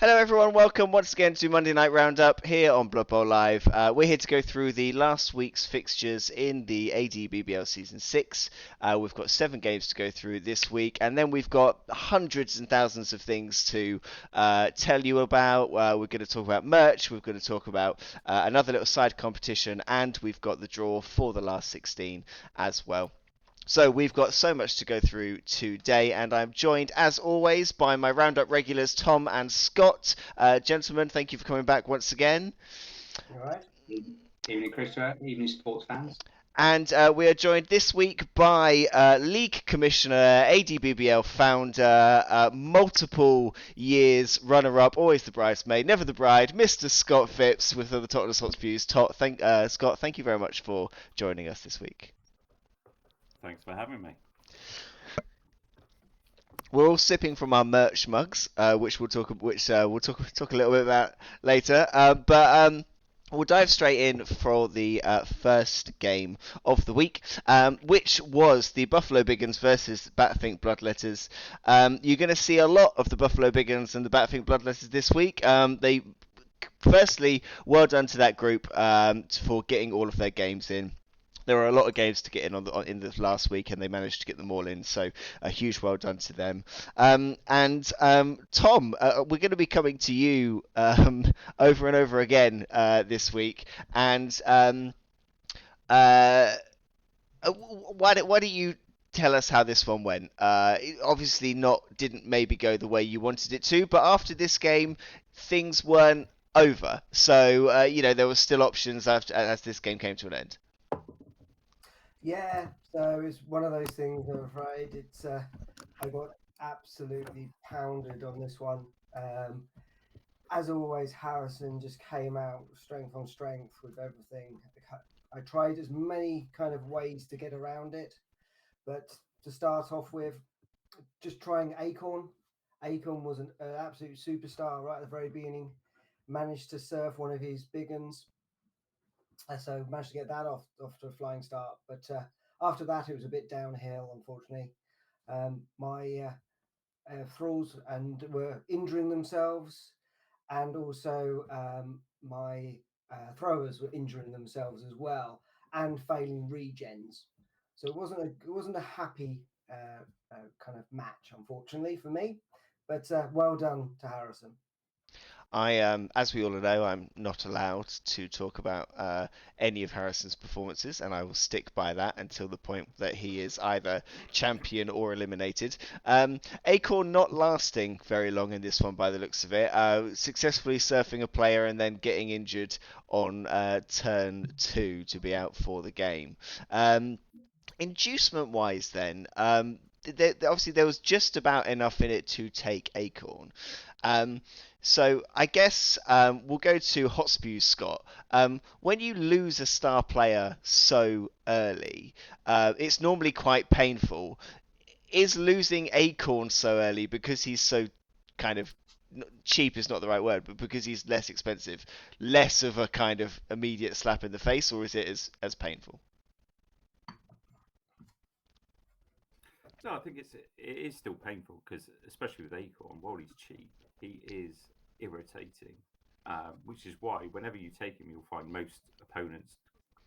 Hello, everyone. Welcome once again to Monday Night Roundup here on Bloodbowl Live. We're here to go through the last week's fixtures in the AD Season 6. We've got 7 games to go through this week, and then we've got hundreds and thousands of things to tell you about. We're going to talk about merch, we're going to talk about another little side competition, and we've got the draw for the last 16 as well. So we've got so much to go through today, and I'm joined, as always, by my Roundup regulars, Tom and Scott. Gentlemen, thank you for coming back once again. All right. Evening, Christopher. Evening, sports fans. And we are joined this week by League Commissioner, ADBBL founder, multiple years runner-up, always the bridesmaid, never the bride, Mr. Scott Phipps with the Tottenham Hotspurs. Scott, thank you very much for joining us this week. Thanks for having me. We're all sipping from our merch mugs, which we'll talk a little bit about later. But we'll dive straight in for the first game of the week, which was the Buffalo Biggins versus Batfink Bloodletters. You're going to see a lot of the Buffalo Biggins and the Batfink Bloodletters this week. Firstly, well done to that group for getting all of their games in. There were a lot of games to get in in the last week, and they managed to get them all in. So a huge well done to them. Tom, we're going to be coming to you over and over again this week. And why don't you tell us how this one went? It obviously didn't maybe go the way you wanted it to, but after this game, things weren't over. So there were still options as this game came to an end. Yeah, so it's one of those things. I'm afraid I got absolutely pounded on this one. As always, Harrison just came out strength on strength with everything. I tried as many kind of ways to get around it, but to start off with, just trying Acorn. Acorn was an absolute superstar right at the very beginning. Managed to serve one of his big uns. So managed to get that off to a flying start. But after that, it was a bit downhill, unfortunately. My thralls and were injuring themselves, and also my throwers were injuring themselves as well, and failing regens. So it wasn't a happy kind of match, unfortunately for me. But well done to Harrison. As we all know, I'm not allowed to talk about any of Harrison's performances, and I will stick by that until the point that he is either champion or eliminated. Acorn not lasting very long in this one by the looks of it, successfully surfing a player and then getting injured on turn 2 to be out for the game. Inducement-wise then, obviously there was just about enough in it to take Acorn. So I guess we'll go to Hotspurs, Scott. When you lose a star player so early, it's normally quite painful. Is losing Acorn so early because he's so kind of cheap is not the right word, but because he's less expensive, less of a kind of immediate slap in the face, or is it as painful? No, I think it is still painful because, especially with Acorn, while he's cheap, he is irritating. Which is why whenever you take him, you'll find most opponents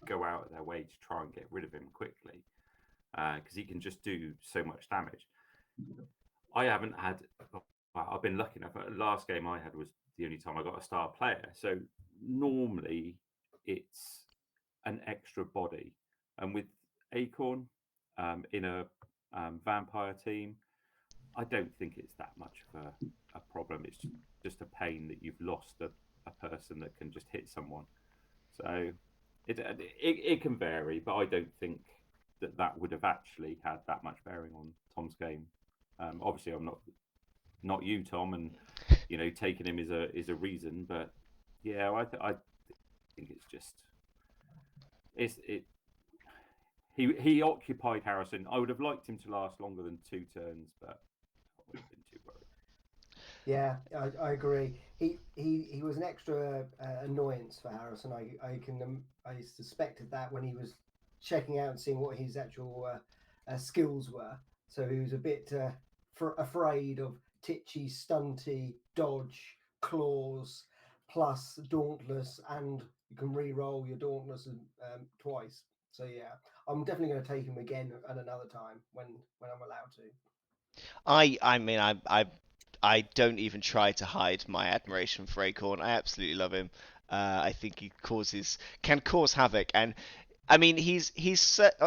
go out of their way to try and get rid of him quickly because he can just do so much damage. I haven't had. I've been lucky enough. The last game I had was the only time I got a star player. So normally it's an extra body, and with Acorn in a vampire team, I don't think it's that much of a problem. It's just a pain that you've lost a person that can just hit someone. So it can vary, but I don't think that would have actually had that much bearing on Tom's game. Obviously, I'm not you, Tom, and taking him is a reason, but yeah, I think it's just it. He occupied Harrison. I would have liked him to last longer than 2 turns, but I would have been too worried. Yeah, I agree. He was an extra annoyance for Harrison. I suspected that when he was checking out and seeing what his actual skills were. So he was a bit afraid of Titchy, Stunty, Dodge, claws plus Dauntless, and you can re-roll your Dauntless twice. So yeah, I'm definitely going to take him again at another time when I'm allowed to. I mean, I don't even try to hide my admiration for Acorn. I absolutely love him. I think he can cause havoc, and I mean he's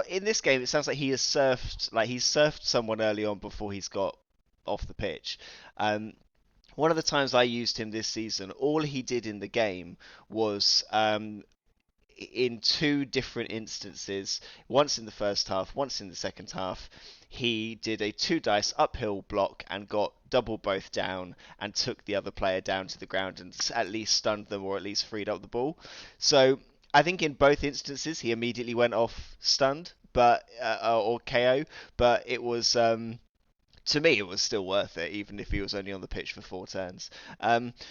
in this game. It sounds like he's surfed someone early on before he's got off the pitch. One of the times I used him this season, all he did in the game was in two different instances, once in the first half, once in the second half, he did a 2 dice uphill block and got double both down and took the other player down to the ground and at least stunned them or at least freed up the ball. So I think in both instances he immediately went off stunned, but or KO, but it was to me, it was still worth it, even if he was only on the pitch for 4 turns.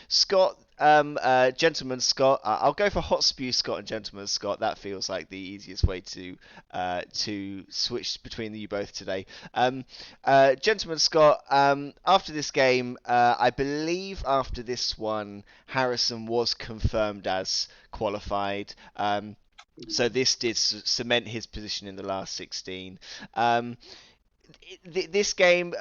Scott, Gentleman Scott, I'll go for Hot Spew Scott and Gentleman Scott. That feels like the easiest way to switch between you both today. Gentleman Scott, after this game, I believe after this one, Harrison was confirmed as qualified. So this did cement his position in the last 16. This game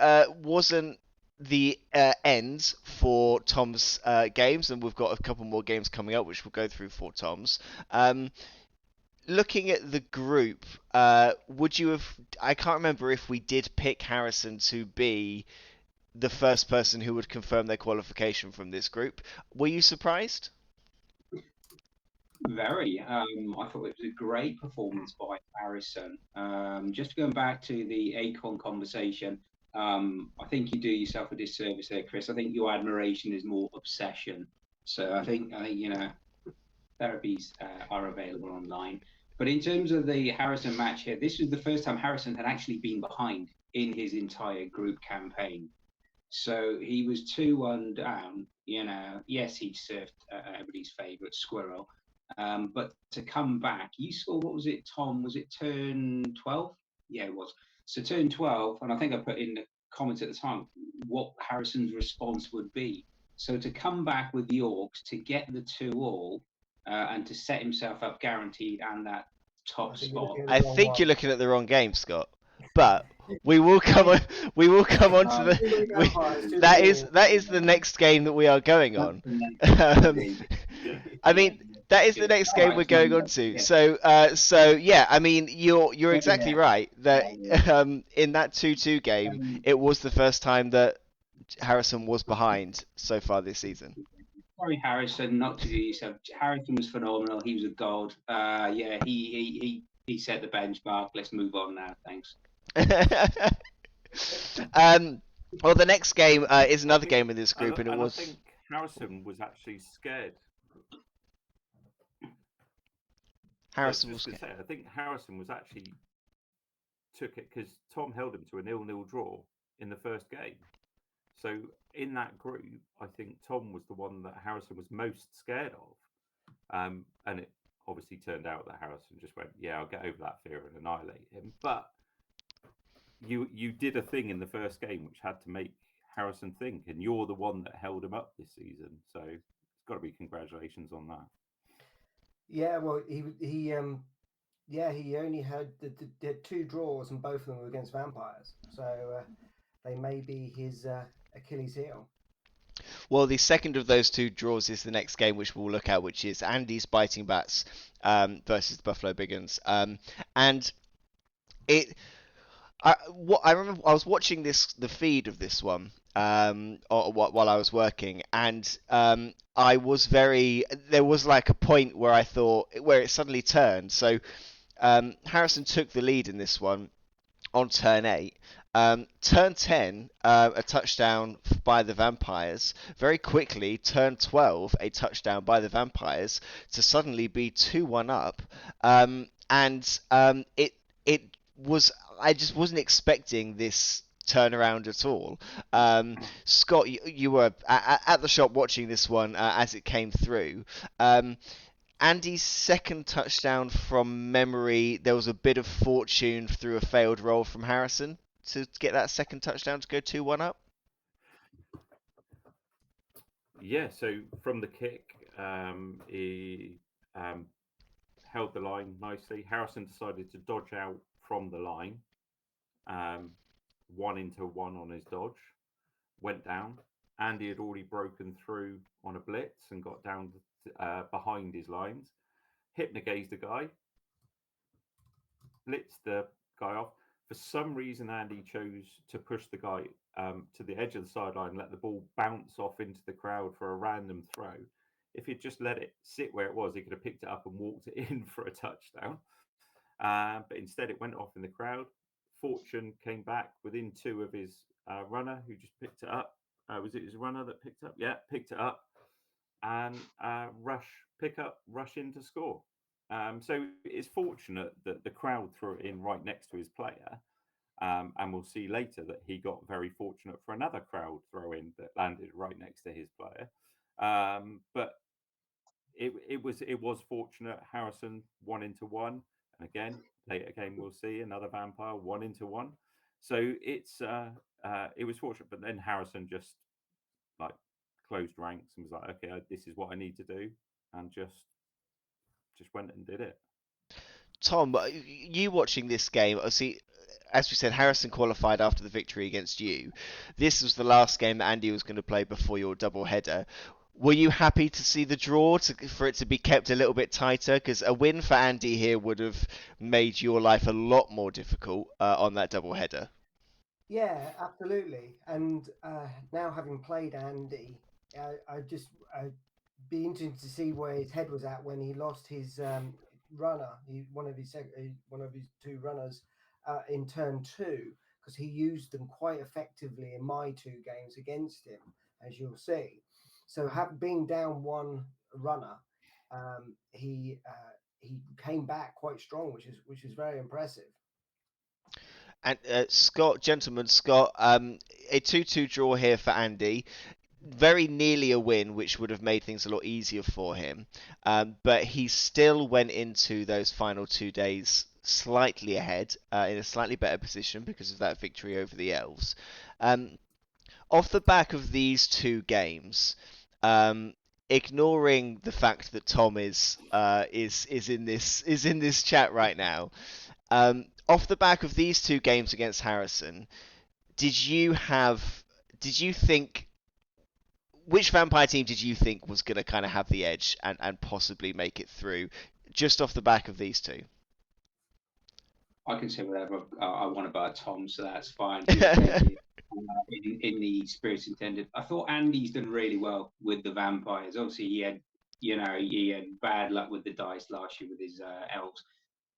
wasn't the end for Tom's games, and we've got a couple more games coming up, which we'll go through for Tom's. Looking at the group, would you have? I can't remember if we did pick Harrison to be the first person who would confirm their qualification from this group. Were you surprised? Very. I thought it was a great performance by Harrison. Just going back to the Acorn conversation, I think you do yourself a disservice there, Chris. I think your admiration is more obsession. So I think therapies are available online. But in terms of the Harrison match here, this was the first time Harrison had actually been behind in his entire group campaign. So he was 2-1 down. Yes, he'd surfed everybody's favourite Squirrel. But to come back, you saw, what was it, Tom? Was it turn 12? Yeah, it was. So turn 12, and I think I put in the comments at the time what Harrison's response would be. So to come back with the Orcs, to get the 2-all, and to set himself up guaranteed and that top spot. I think you're looking at the wrong game, Scott. But we will come on. We will come on to the. That is the next game that we are going on. I mean, that is the next game we're going on to. So yeah, I mean, you're exactly right that in that 2-2 game, it was the first time that Harrison was behind so far this season. Sorry, Harrison, not to do yourself. Harrison was phenomenal. He was a god. Yeah, he set the benchmark. Let's move on now. Thanks. Well, the next game is another game in this group, and it was. I think Harrison was actually scared. Harrison was scared. I think Harrison was actually took it because Tom held him to a 0-0 draw in the first game. So in that group, I think Tom was the one that Harrison was most scared of, and it obviously turned out that Harrison just went, "Yeah, I'll get over that fear and annihilate him." But you did a thing in the first game which had to make Harrison think, and you're the one that held him up this season. So it's got to be congratulations on that. Yeah, well, he only had the 2 draws, and both of them were against vampires. So they may be his Achilles heel. Well, the second of those 2 draws is the next game, which we'll look at, which is Andy's Biting Bats versus the Buffalo Biggins. And it. I remember I was watching the feed of this one while I was working, and I was there was like a point where I thought where it suddenly turned. So Harrison took the lead in this one on turn 8. Turn 10, a touchdown by the Vampires. Very quickly, turn 12, a touchdown by the Vampires to suddenly be 2-1 up. It was. I just wasn't expecting this turnaround at all. Scott, you were at the shop watching this one as it came through. Andy's second touchdown from memory, there was a bit of fortune through a failed roll from Harrison to get that second touchdown to go 2-1 up. Yeah, so from the kick, he held the line nicely. Harrison decided to dodge out from the line, um, 1-into-1 on his dodge, went down. Andy had already broken through on a blitz and got down behind his lines, hypnogazed the guy, blitzed the guy off. For some reason, Andy chose to push the guy to the edge of the sideline, let the ball bounce off into the crowd for a random throw. If he'd just let it sit where it was, he could have picked it up and walked it in for a touchdown. But instead, it went off in the crowd. Fortune came back within two of his runner, who just picked it up. Was it his runner that picked up? Yeah, picked it up and rush in to score. So it's fortunate that the crowd threw it in right next to his player. And we'll see later that he got very fortunate for another crowd throw in that landed right next to his player. But it was fortunate. Harrison 1-into-1, and again later game we'll see another vampire 1-into-1. So it was fortunate, but then Harrison just like closed ranks and was like, okay, this is what I need to do, and just went and did it. Tom, you watching this game, see, as we said, Harrison qualified after the victory against you. This was the last game that Andy was going to play before your double header. Were you happy to see the draw, for it to be kept a little bit tighter? Because a win for Andy here would have made your life a lot more difficult on that double header. Yeah, absolutely. And now having played Andy, I'd be interested to see where his head was at when he lost his runner, one of his two runners in turn two, because he used them quite effectively in my two games against him, as you'll see. So, being down one runner, he came back quite strong, which is very impressive. And Scott, a 2-2 draw here for Andy. Very nearly a win, which would have made things a lot easier for him. But he still went into those final 2 days slightly ahead, in a slightly better position because of that victory over the Elves. Off the back of these two games, ignoring the fact that Tom is in this chat right now, off the back of these two games against Harrison, did you think, which vampire team did you think was going to kind of have the edge and possibly make it through, just off the back of these two? I can say whatever I want about Tom, so that's fine. In the spirit intended, I thought Andy's done really well with the vampires. Obviously, he had bad luck with the dice last year with his elves.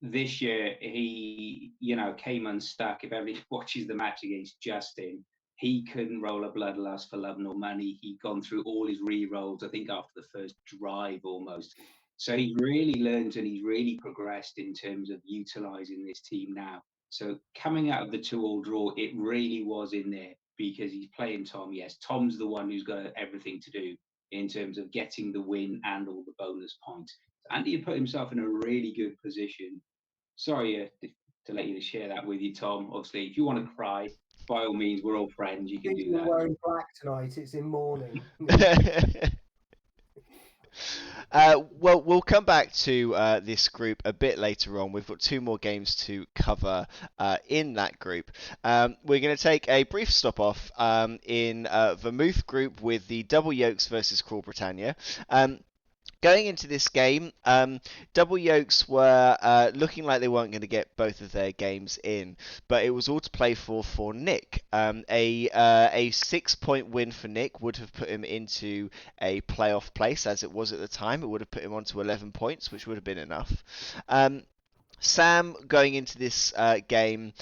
This year, he came unstuck. If everybody watches the match against Justin, he couldn't roll a bloodlust for love nor money. He'd gone through all his re-rolls, I think, after the first drive almost. So he's really learned and he's really progressed in terms of utilizing this team now. So coming out of the 2-2 draw, it really was in there because he's playing Tom. Yes, Tom's the one who's got everything to do in terms of getting the win and all the bonus points. Andy had put himself in a really good position. Sorry to let you share that with you, Tom. Obviously, if you want to cry, by all means, we're all friends. You can do that. You're wearing black tonight. It's in mourning. Well, we'll come back to this group a bit later on. We've got two more games to cover in that group. We're going to take a brief stop off in Vermouth group with the Double Yolks versus Cruel Britannia. Going into this game, Double Yolks were looking like they weren't going to get both of their games in, but it was all to play for Nick. A 6-point win for Nick would have put him into a playoff place, as it was at the time. It would have put him onto 11 points, which would have been enough. Sam going into this game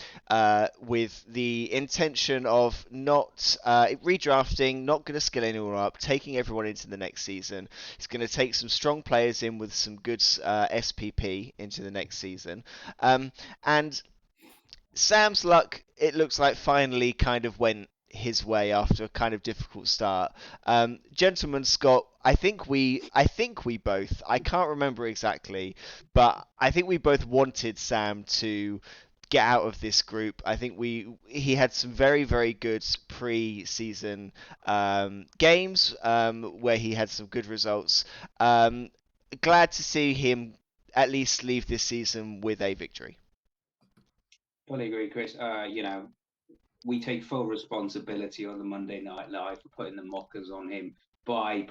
with the intention of not redrafting, not going to skill anyone up, taking everyone into the next season. He's going to take some strong players in with some good SPP into the next season. And Sam's luck, it looks like, finally kind of went his way after a kind of difficult start. Gentleman Scott, I think we both, I can't remember exactly, but I think we both wanted Sam to get out of this group. I think he had some very, very good pre-season games where he had some good results. Glad to see him at least leave this season with a victory. Fully agree, Chris. We take full responsibility on the Monday Night Live for putting the mockers on him by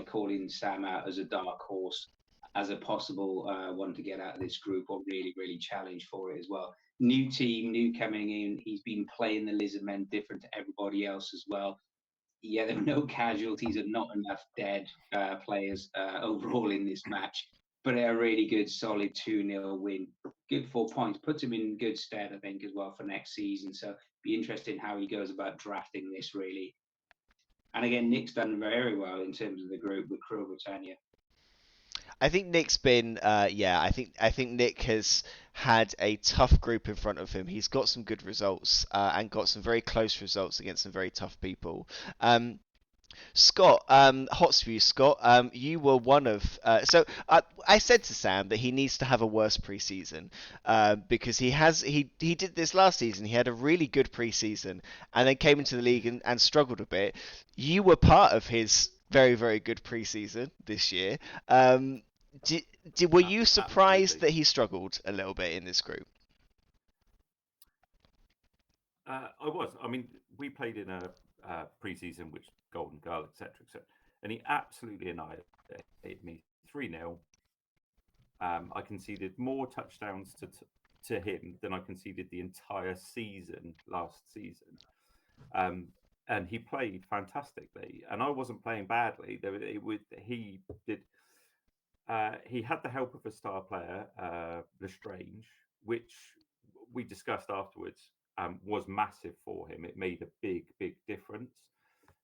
calling Sam out as a dark horse, as a possible one to get out of this group, or really, really challenge for it as well. New team, new coming in. He's been playing the Lizard Men different to everybody else as well. Yeah, there were no casualties and not enough dead players overall in this match, but a really good, solid 2-0 win. Good 4 points, puts him in good stead, I think, as well for next season. So be interesting how he goes about drafting this, really. And again, Nick's done very well in terms of the group with Crew Britannia. I think Nick's been, I think Nick has had a tough group in front of him. He's got some good results and got some very close results against some very tough people. Scott, hot for you, Scott. You were one of. I said to Sam that he needs to have a worse preseason because he did this last season. He had a really good preseason and then came into the league and struggled a bit. You were part of his very, very good preseason this year. Were you surprised Absolutely. that he struggled a little bit in this group? I was. I mean, we played in a pre-season, which Golden Girl, etc., etc., and he absolutely annihilated me 3-0. I conceded more touchdowns to him than I conceded the entire season last season. And he played fantastically, and I wasn't playing badly. He did. He had the help of a star player, Lestrange, which we discussed afterwards, was massive for him. It made a big, big difference.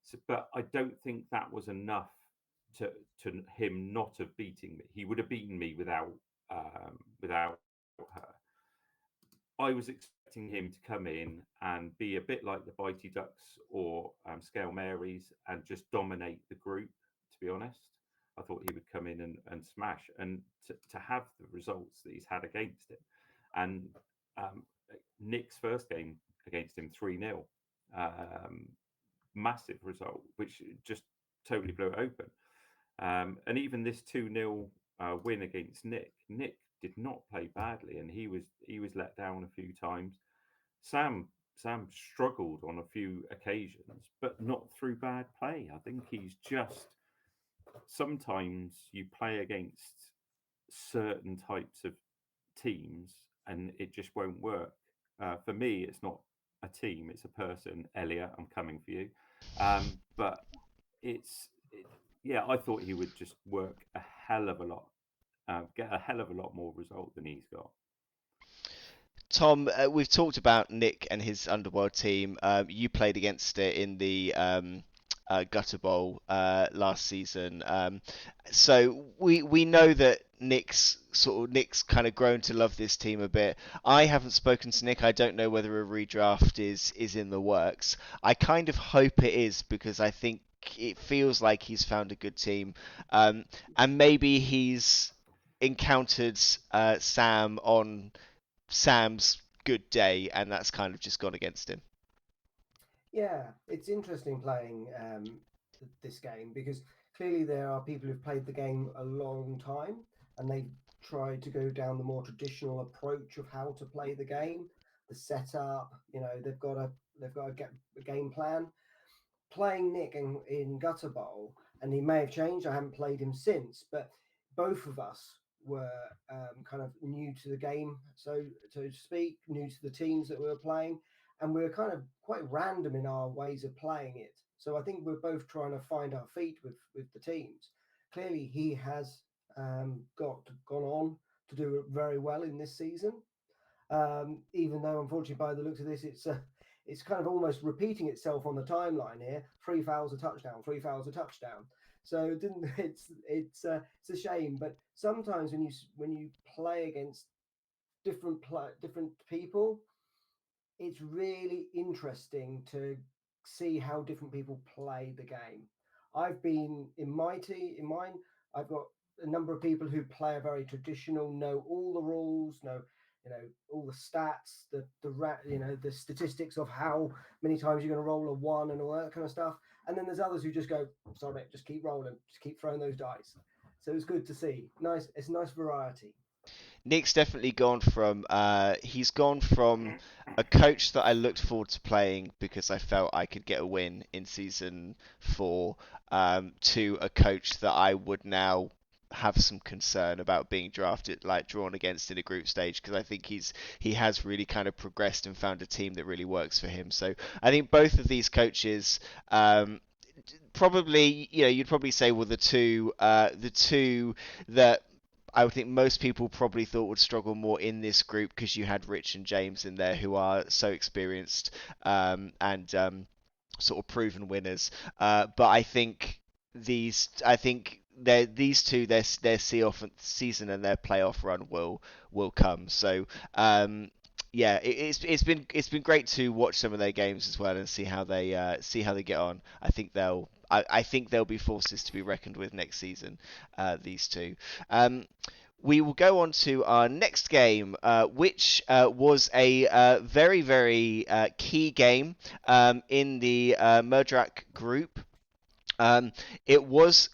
So, but I don't think that was enough to him not have beaten me. He would have beaten me without her. I was expecting him to come in and be a bit like the Bitey Ducks or Scale Marys and just dominate the group, to be honest. I thought he would come in and smash, and to have the results that he's had against him. And Nick's first game against him, 3-0, massive result, which just totally blew it open. And even this 2-0 win against Nick did not play badly, and he was let down a few times. Sam struggled on a few occasions, but not through bad play. I think he's just sometimes you play against certain types of teams and it just won't work. For me, it's not a team; it's a person. Elliot, I'm coming for you. But yeah, I thought he would just work a hell of a lot, get a hell of a lot more result than he's got. Tom, we've talked about Nick and his Underworld team. You played against it in the Gutter Bowl last season. So we know that Nick's kind of grown to love this team a bit. I haven't spoken to Nick. I don't know whether a redraft is in the works. I kind of hope it is because I think it feels like he's found a good team, and maybe he's encountered Sam on Sam's good day, and that's kind of just gone against him. Yeah, it's interesting playing this game because clearly there are people who've played the game a long time and they've tried to go down the more traditional approach of how to play the game, the setup. They've got to get a game plan. Playing Nick in Gutter Bowl, and he may have changed. I haven't played him since, but both of us were kind of new to the game, so to speak, new to the teams that we were playing, and we were kind of quite random in our ways of playing it. So I think we're both trying to find our feet with the teams. Clearly, he has gone on to do very well in this season, even though unfortunately by the looks of this it's kind of almost repeating itself on the timeline here. 3 fouls a touchdown, 3 fouls a touchdown. So it didn't. It's a shame. But sometimes when you play against different people, it's really interesting to see how different people play the game. I've been in mine. I've got a number of people who play a very traditional, know all the rules, know all the stats, the statistics of how many times you're going to roll a 1 and all that kind of stuff. And then there's others who just go, sorry mate, just keep rolling, just keep throwing those dice. So it's good to see. It's a nice variety. Nick's definitely gone from he's gone from a coach that I looked forward to playing because I felt I could get a win in season 4, to a coach that I would now have some concern about being drawn against in a group stage, because I think he has really kind of progressed and found a team that really works for him. So I think both of these coaches, probably, you'd probably say were the two that I would think most people probably thought would struggle more in this group, because you had Rich and James in there who are so experienced, and sort of proven winners. But I think these two, their season and their playoff run will come. So yeah, it's been great to watch some of their games as well and see how they get on. I think they'll be forces to be reckoned with next season. These two. We will go on to our next game, which was a very, very key game in the Murdrak group. It was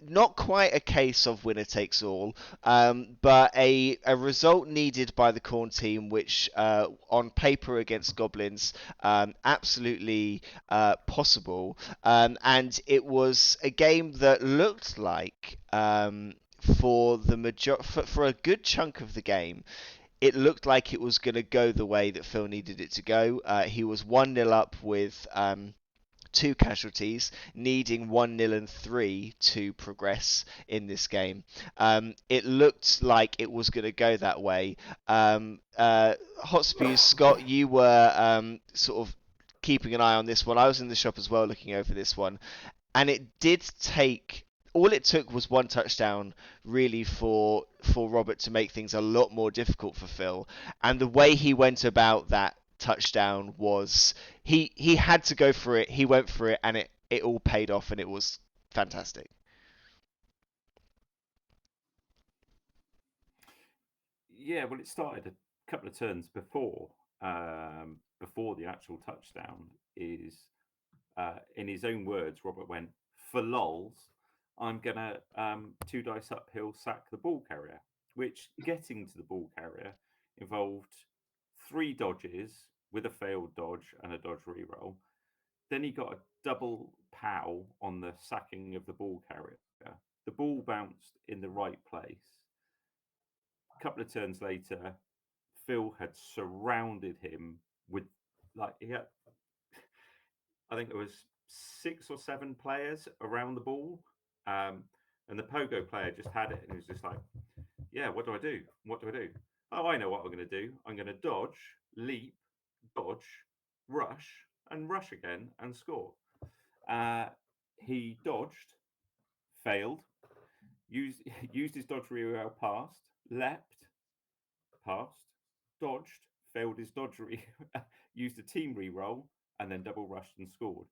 not quite a case of winner takes all, but a result needed by the Khorne team, which on paper against Goblins, absolutely possible. And it was a game that looked like, for a good chunk of the game, it looked like it was going to go the way that Phil needed it to go. He was 1-0 up with 2 casualties, needing 1-0 and 3 to progress in this game. It looked like it was going to go that way. Hot Spews, Scott, you were sort of keeping an eye on this one. I was in the shop as well, looking over this one, and it did take. All it took was 1 touchdown, really, for Robert to make things a lot more difficult for Phil. And the way he went about that touchdown was he had to go for it. He went for it, and it all paid off, and it was fantastic. Yeah, well, it started a couple of turns before the actual touchdown. In his own words, Robert went, "For lols, I'm gonna 2 dice uphill sack the ball carrier," which, getting to the ball carrier, involved 3 dodges with a failed dodge and a dodge reroll. Then he got a double pow on the sacking of the ball carrier. The ball bounced in the right place. A couple of turns later, Phil had surrounded him with, he had, I think it was 6 or 7 players around the ball. And the pogo player just had it, and he was just like, "Yeah, what do I do? What do I do? Oh, I know what I'm going to do. I'm going to dodge, leap, dodge, rush, and rush again and score." He dodged, failed, used his dodge reroll, passed, leapt, passed, dodged, failed his dodge used a team reroll, and then double rushed and scored.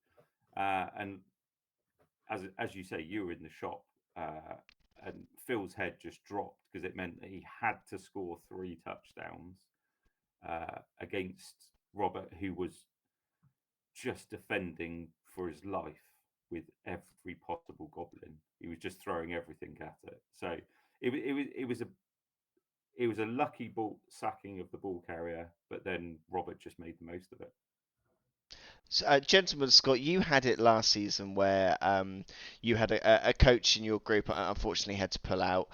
And as you say, you were in the shop, and Phil's head just dropped, because it meant that he had to score 3 touchdowns against Robert, who was just defending for his life with every possible goblin. He was just throwing everything at it. So it was a lucky ball sacking of the ball carrier, but then Robert just made the most of it. So, gentlemen, Scott, you had it last season where you had a coach in your group unfortunately had to pull out,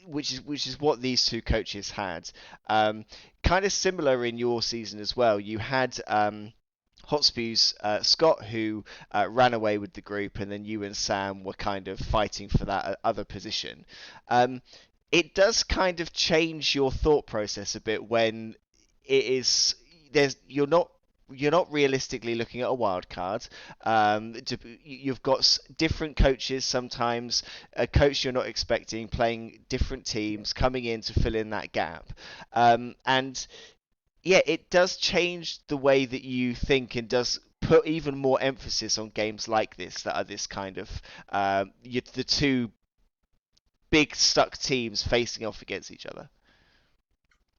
which is what these 2 coaches had. Kind of similar in your season as well. You had Hot Spews, Scott, who ran away with the group, and then you and Sam were kind of fighting for that other position. It does kind of change your thought process a bit when you're not realistically looking at a wild card. You've got different coaches sometimes, a coach you're not expecting, playing different teams, coming in to fill in that gap. And yeah, it does change the way that you think, and does put even more emphasis on games like this, that are this kind of the 2 big stuck teams facing off against each other.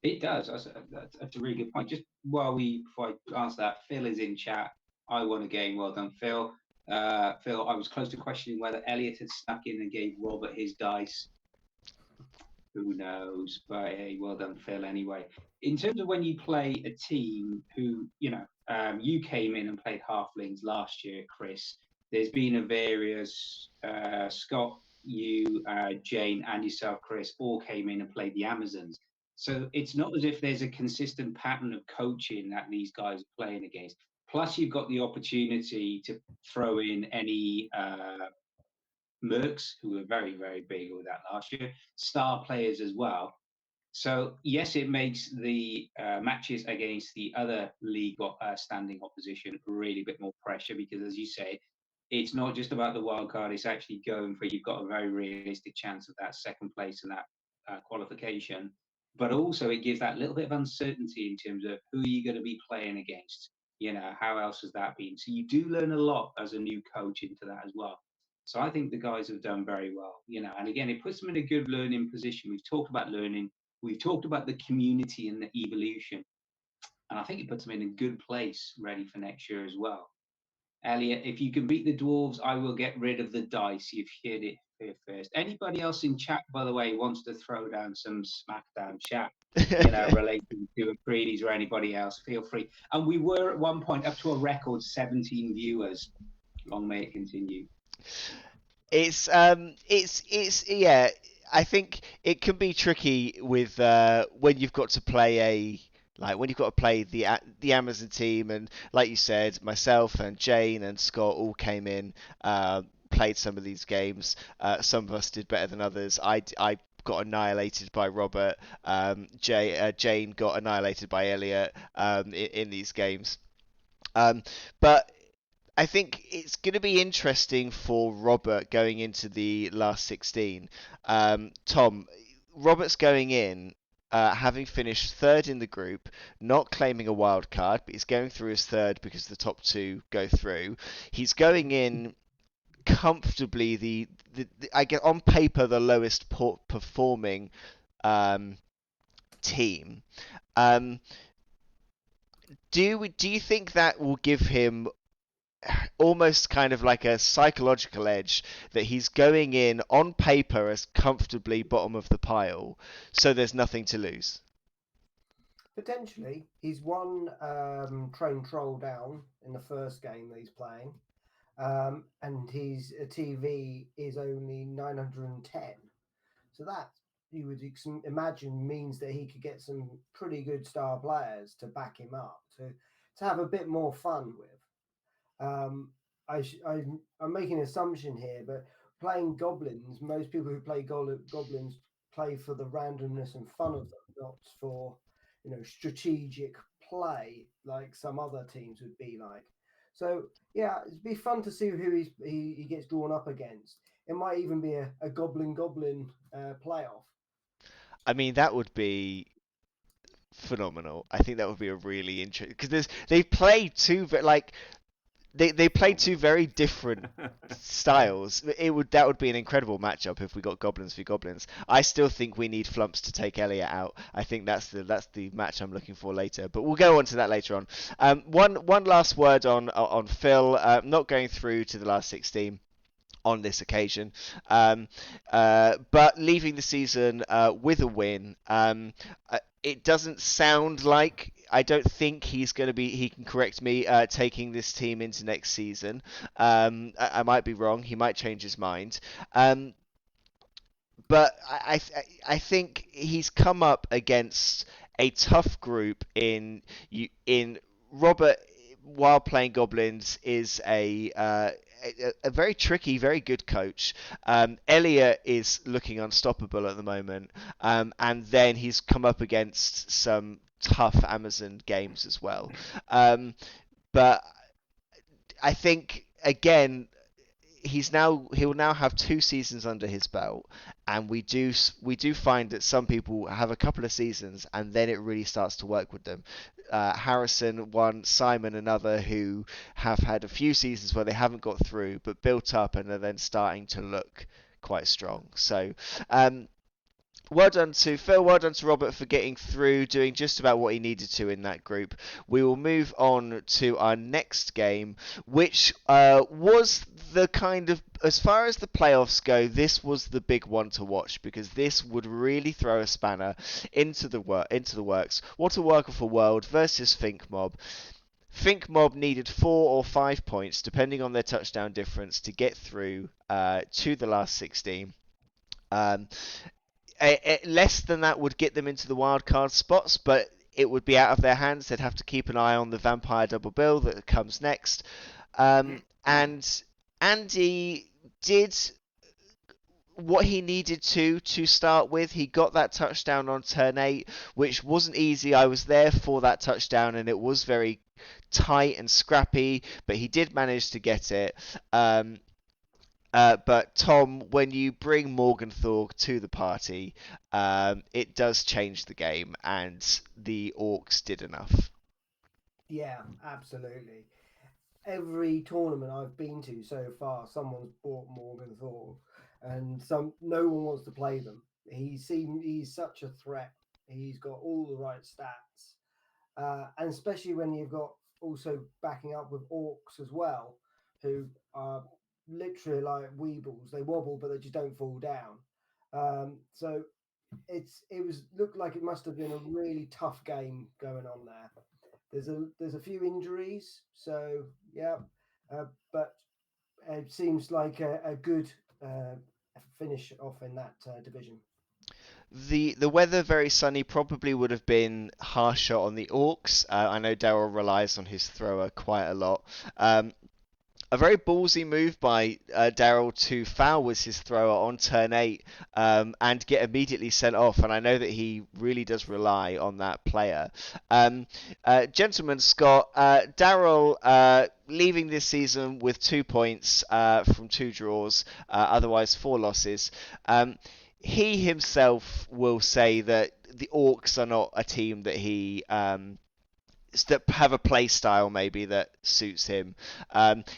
It does. That's a really good point. Just before I answer that, Phil is in chat. I won a game. Well done, Phil. Phil, I was close to questioning whether Elliot had snuck in and gave Robert his dice. Who knows? But hey, well done, Phil. Anyway, in terms of when you play a team who, you came in and played Halflings last year, Chris. There's been a various Scott, you, Jane, and yourself, Chris, all came in and played the Amazons. So it's not as if there's a consistent pattern of coaching that these guys are playing against. Plus, you've got the opportunity to throw in any Mercs, who were very, very big with that last year, star players as well. So, yes, it makes the matches against the other league standing opposition really a bit more pressure because, as you say, it's not just about the wild card, it's actually going for you've got a very realistic chance of that second place and that qualification. But also, it gives that little bit of uncertainty in terms of who are you going to be playing against? How else has that been? So, you do learn a lot as a new coach into that as well. So I think the guys have done very well, and again, it puts them in a good learning position. We've talked about learning, we've talked about the community and the evolution, and I think it puts them in a good place ready for next year as well. Elliot, if you can beat the dwarves, I will get rid of the dice. You've heard it here first. Anybody else in chat, by the way, wants to throw down some SmackDown chat, relating to Aprides or anybody else, feel free. And we were at one point up to a record 17 viewers. Long may it continue. It's yeah. I think it can be tricky with when you've got to play the Amazon team, and like you said, myself and Jane and Scott all came in, played some of these games. Some of us did better than others. I got annihilated by Robert. Jane got annihilated by Elliot in these games. But I think it's going to be interesting for Robert going into the last 16. Tom, Robert's going in, having finished third in the group, not claiming a wild card, but he's going through as third because the top two go through. He's going in comfortably the I get on paper the lowest performing team. Do you think that will give him almost kind of like a psychological edge that he's going in on paper as comfortably bottom of the pile, so there's nothing to lose? Potentially, he's one train troll down in the first game that he's playing, and his TV is only 910. So that you would imagine means that he could get some pretty good star players to back him up to have a bit more fun with. I'm making an assumption here, but playing goblins, most people who play goblins play for the randomness and fun of them, not for strategic play like some other teams would be like. So yeah, it'd be fun to see who he gets drawn up against. It might even be a goblin playoff. I mean, that would be phenomenal. I think that would be a really interesting because they play two they play two very different styles. That would be an incredible matchup if we got goblins v goblins. I still think we need Flumps to take Elliot out. I think that's the match I'm looking for later. But we'll go on to that later on. One last word on Phil. Not going through to the last 16 on this occasion, but leaving the season with a win. It doesn't sound like, I don't think he's going to be, he can correct me, taking this team into next season. I might be wrong. He might change his mind. But I think he's come up against a tough group in Robert, while playing Goblins, is a very tricky, very good coach. Elliot is looking unstoppable at the moment, and then he's come up against some tough Amazon games as well. But I think again, he'll now have 2 seasons under his belt, and we do find that some people have a couple of seasons and then it really starts to work with them. Harrison one, Simon another, who have had a few seasons where they haven't got through but built up and are then starting to look quite strong. So well done to Phil, well done to Robert for getting through, doing just about what he needed to in that group. We will move on to our next game, which was the kind of, as far as the playoffs go, this was the big one to watch because this would really throw a spanner into the works. What a Workable World versus Think Mob. Think Mob needed 4 or 5 points, depending on their touchdown difference, to get through to the last 16. Less than that would get them into the wildcard spots, but it would be out of their hands. They'd have to keep an eye on the Vampire Double Bill that comes next. And Andy did what he needed to start with. He got that touchdown on turn 8, which wasn't easy. I was there for that touchdown, and it was very tight and scrappy, but he did manage to get it. But Tom, when you bring Morgenthau to the party, it does change the game, and the Orcs did enough. Yeah, absolutely. Every tournament I've been to so far, someone's bought Morgenthau, and no one wants to play them. He's such a threat. He's got all the right stats, and especially when you've got also backing up with Orcs as well, who are literally like weebles. They wobble, but they just don't fall down. So looked like it must have been a really tough game going on there. There's a few injuries, so yeah, but it seems like a good finish off in that division. The weather, very sunny, probably would have been harsher on the Orcs. I know Daryl relies on his thrower quite a lot. A very ballsy move by Daryl to foul was his thrower on turn 8 and get immediately sent off. And I know that he really does rely on that player. Gentlemen, Scott, Daryl leaving this season with 2 points from 2 draws, otherwise 4 losses. He himself will say that the Orcs are not a team that he that have a play style maybe that suits him.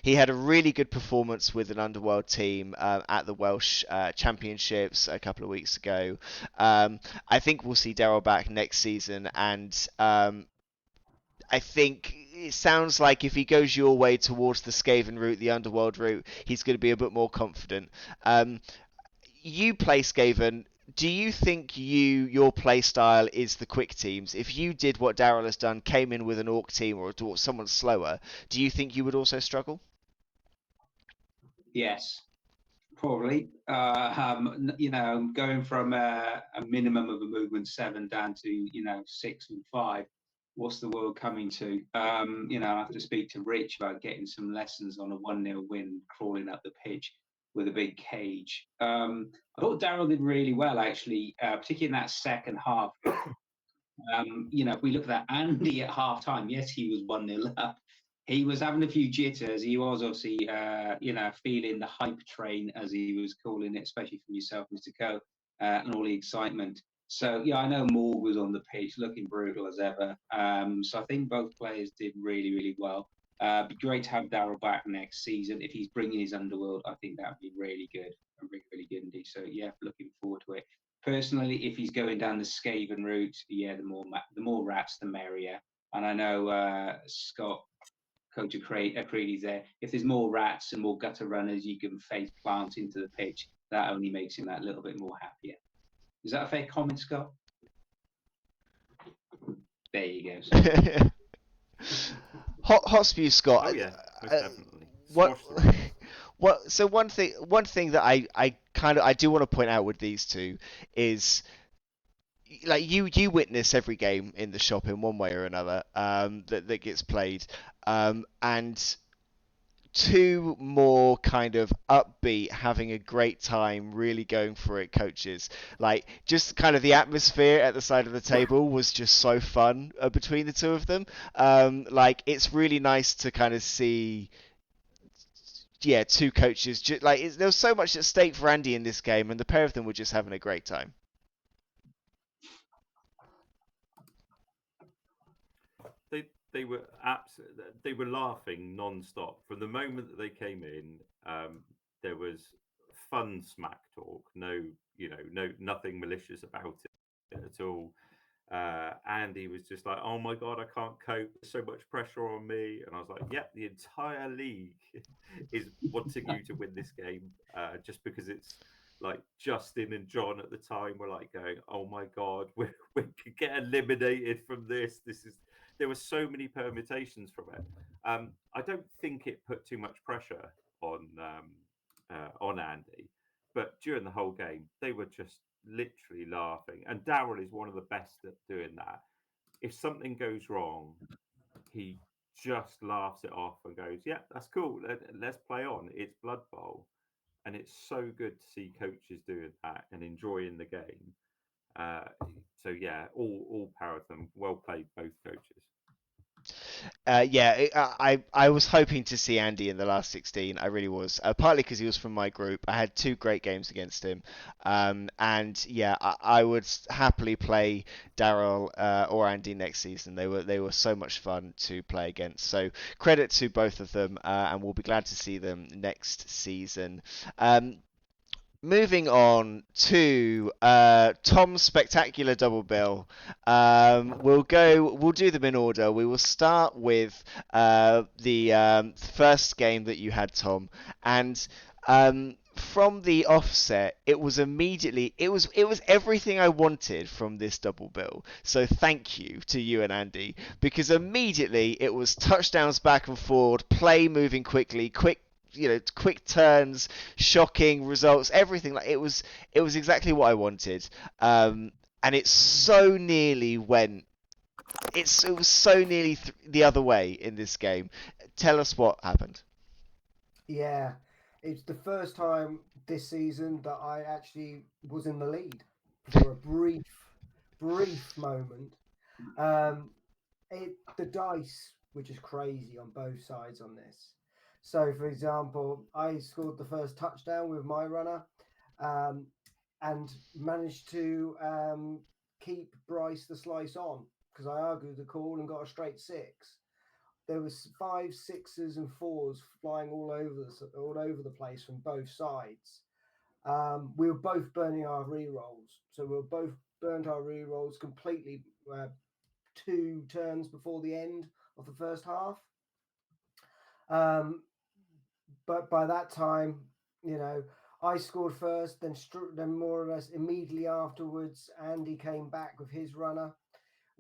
He had a really good performance with an Underworld team at the Welsh Championships a couple of weeks ago. I think we'll see Daryl back next season, and I think it sounds like if he goes your way towards the Skaven route, the Underworld route, he's going to be a bit more confident. You play Skaven. Do you think your play style is the quick teams? If you did what Daryl has done, came in with an Orc team or someone slower, do you think you would also struggle? Yes, probably. Going from a minimum of a movement 7 down to 6 and 5. What's the world coming to? I have to speak to Rich about getting some lessons on a 1-0 win, crawling up the pitch with a big cage. I thought Daryl did really well, actually, particularly in that second half. If we look at that, Andy at half time, yes, he was 1-0 up. He was having a few jitters. He was obviously, feeling the hype train, as he was calling it, especially from yourself, Mr. Coe, and all the excitement. So, yeah, I know Morg was on the pitch looking brutal as ever. So I think both players did really, really well. It'd be great to have Daryl back next season. If he's bringing his Underworld, I think that would be really good. Really, really good indeed. So, yeah, looking forward to it. Personally, if he's going down the Skaven route, yeah, the more rats, the merrier. And I know Scott, Coach Creedy's there. If there's more rats and more gutter runners, you can face plant into the pitch. That only makes him that little bit more happier. Is that a fair comment, Scott? There you go. Hot spew, Scott. Oh yeah, most definitely. So one thing that I do want to point out with these two is, like, you witness every game in the shop in one way or another that gets played, and two more kind of upbeat, having a great time, really going for it coaches. Like, just kind of the atmosphere at the side of the table was just so fun between the two of them. Like, it's really nice to kind of see, yeah, two coaches. There was so much at stake for Andy in this game, and the pair of them were just having a great time. They were laughing non-stop from the moment that they came in. There was fun smack talk. No, nothing malicious about it at all. Andy was just like, "Oh my god, I can't cope. There's so much pressure on me," and I was like, "Yep, the entire league is wanting you to win this game, just because it's." Like Justin and John at the time were like going, "Oh my god, we could get eliminated from this. There were so many permutations from it." I don't think it put too much pressure on Andy, but during the whole game, they were just literally laughing. And Daryl is one of the best at doing that. If something goes wrong, he just laughs it off and goes, "Yeah, that's cool. Let's play on. It's Blood Bowl." And it's so good to see coaches doing that and enjoying the game. So yeah, all power of them. Well played, both coaches. I was hoping to see Andy in the last 16. I really was. Partly because he was from my group. I had 2 great games against him, and yeah, I would happily play Daryl or Andy next season. They were so much fun to play against. So credit to both of them, and we'll be glad to see them next season. Moving on to Tom's spectacular double bill. We'll do them in order. We will start with the first game that you had, Tom, and from the offset, it was everything I wanted from this double bill. So thank you to you and Andy, because immediately it was touchdowns back and forward, play moving quickly, quick turns, shocking results, everything. Like it was exactly what I wanted, and it so nearly went. It was so nearly the other way in this game. Tell us what happened. Yeah, it's the first time this season that I actually was in the lead for a brief moment. The dice were just crazy on both sides on this. So, for example, I scored the first touchdown with my runner, and managed to keep Bryce the slice on because I argued the call and got a straight 6. There was 5, 6s, and 4s flying all over the place from both sides. We were both burning our re-rolls, so we were both burnt our re-rolls completely 2 turns before the end of the first half. But by that time, I scored first, then more or less immediately afterwards, Andy came back with his runner.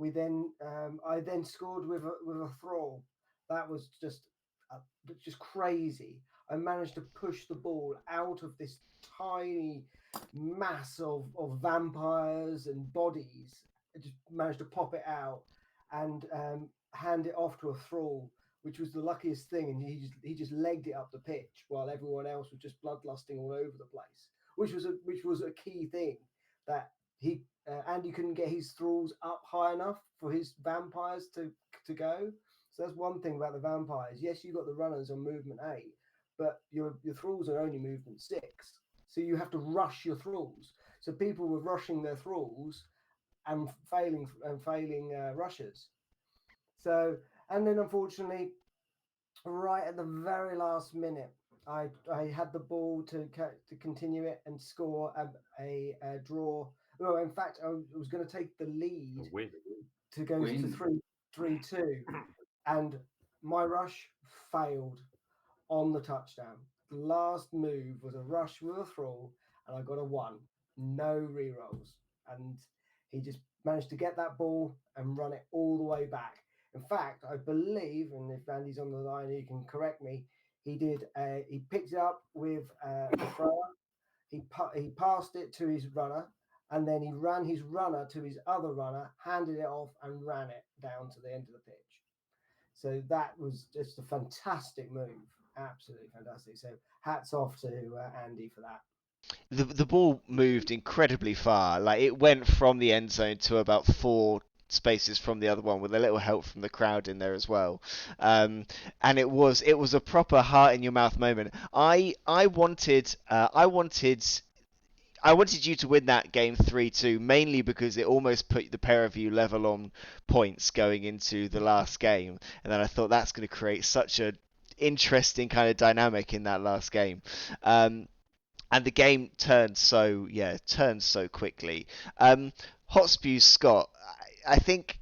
I then scored with a thrall. That was just crazy. I managed to push the ball out of this tiny mass of vampires and bodies. I just managed to pop it out and hand it off to a thrall, which was the luckiest thing. And he just legged it up the pitch while everyone else was just bloodlusting all over the place, which was a key thing, that Andy couldn't get his thralls up high enough for his vampires to go. So that's one thing about the vampires. Yes, you got the runners on movement 8, but your thralls are only movement 6. So you have to rush your thralls. So people were rushing their thralls and failing rushers. So, and then unfortunately, right at the very last minute, I had the ball to continue it and score a draw. Well, in fact, I was going to take the lead to go to 3-2, and my rush failed on the touchdown. The last move was a rush with a thrall, and I got a 1. No rerolls, and he just managed to get that ball and run it all the way back. In fact, I believe, and if Andy's on the line, he can correct me. He picked it up with a thrower. He passed it to his runner, and then he ran his runner to his other runner, handed it off, and ran it down to the end of the pitch. So that was just a fantastic move, absolutely fantastic. So hats off to Andy for that. The ball moved incredibly far. Like it went from the end zone to about 4 spaces from the other one, with a little help from the crowd in there as well. And it was a proper heart in your mouth moment. I wanted you to win that game 3-2, mainly because it almost put the pair of you level on points going into the last game, and then I thought that's going to create such a interesting kind of dynamic in that last game. and the game turned so quickly. Hot Spews Scott, I think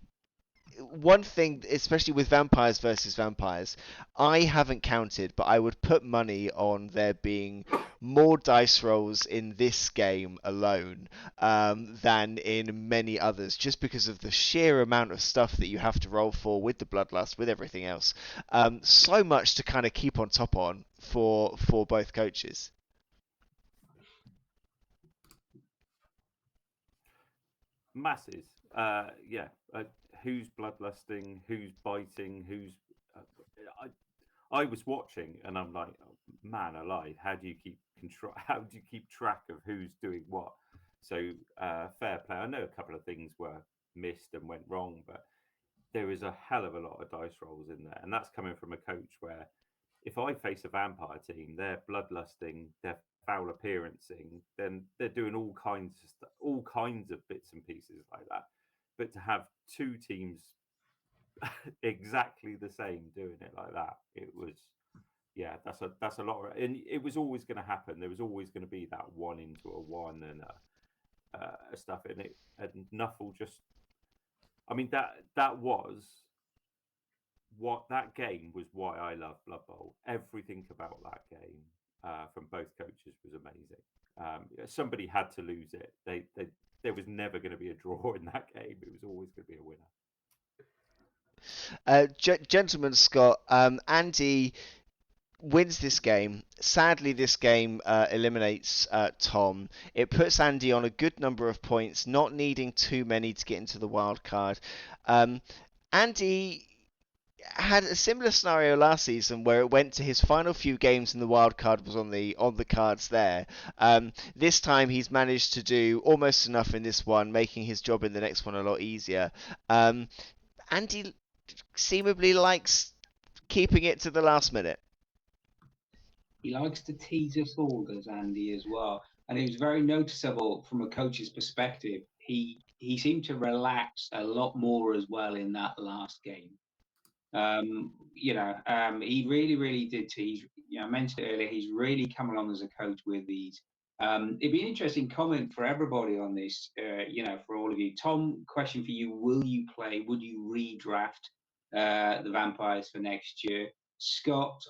one thing, especially with vampires versus vampires, I haven't counted, but I would put money on there being more dice rolls in this game alone than in many others, just because of the sheer amount of stuff that you have to roll for with the bloodlust, with everything else. So much to kind of keep on top on for both coaches. Masses. Yeah. Who's bloodlusting? Who's biting? Who's? I was watching, and I'm like, oh, man alive, how do you keep control? How do you keep track of who's doing what? So fair play. I know a couple of things were missed and went wrong, but there is a hell of a lot of dice rolls in there, and that's coming from a coach where if I face a vampire team, they're bloodlusting, they're foul appearancing, then they're doing all kinds of stuff, all kinds of bits and pieces like that. But to have two teams exactly the same doing it like that, it was yeah, that's a lot, and it was always going to happen. There was always going to be that one into a one and stuff in it, and Nuffle just, I mean that was what that game was why I love Blood Bowl. Everything about that game from both coaches was amazing. Somebody had to lose it. There was never going to be a draw in that game. It was always going to be a winner. Gentleman Scott, Andy wins this game. Sadly, this game eliminates Tom. It puts Andy on a good number of points, not needing too many to get into the wild card. Andy had a similar scenario last season where it went to his final few games and the wild card was on the cards there. This time he's managed to do almost enough in this one, making his job in the next one a lot easier. Andy seemingly likes keeping it to the last minute. He likes to tease us all, does Andy, as well. And it was very noticeable from a coach's perspective. He seemed to relax a lot more as well in that last game. He really did tease. I mentioned earlier, he's really come along as a coach with these. It'd be an interesting comment for everybody on this, for all of you. Tom, question for you. Would you redraft the Vampires for next year? Scott,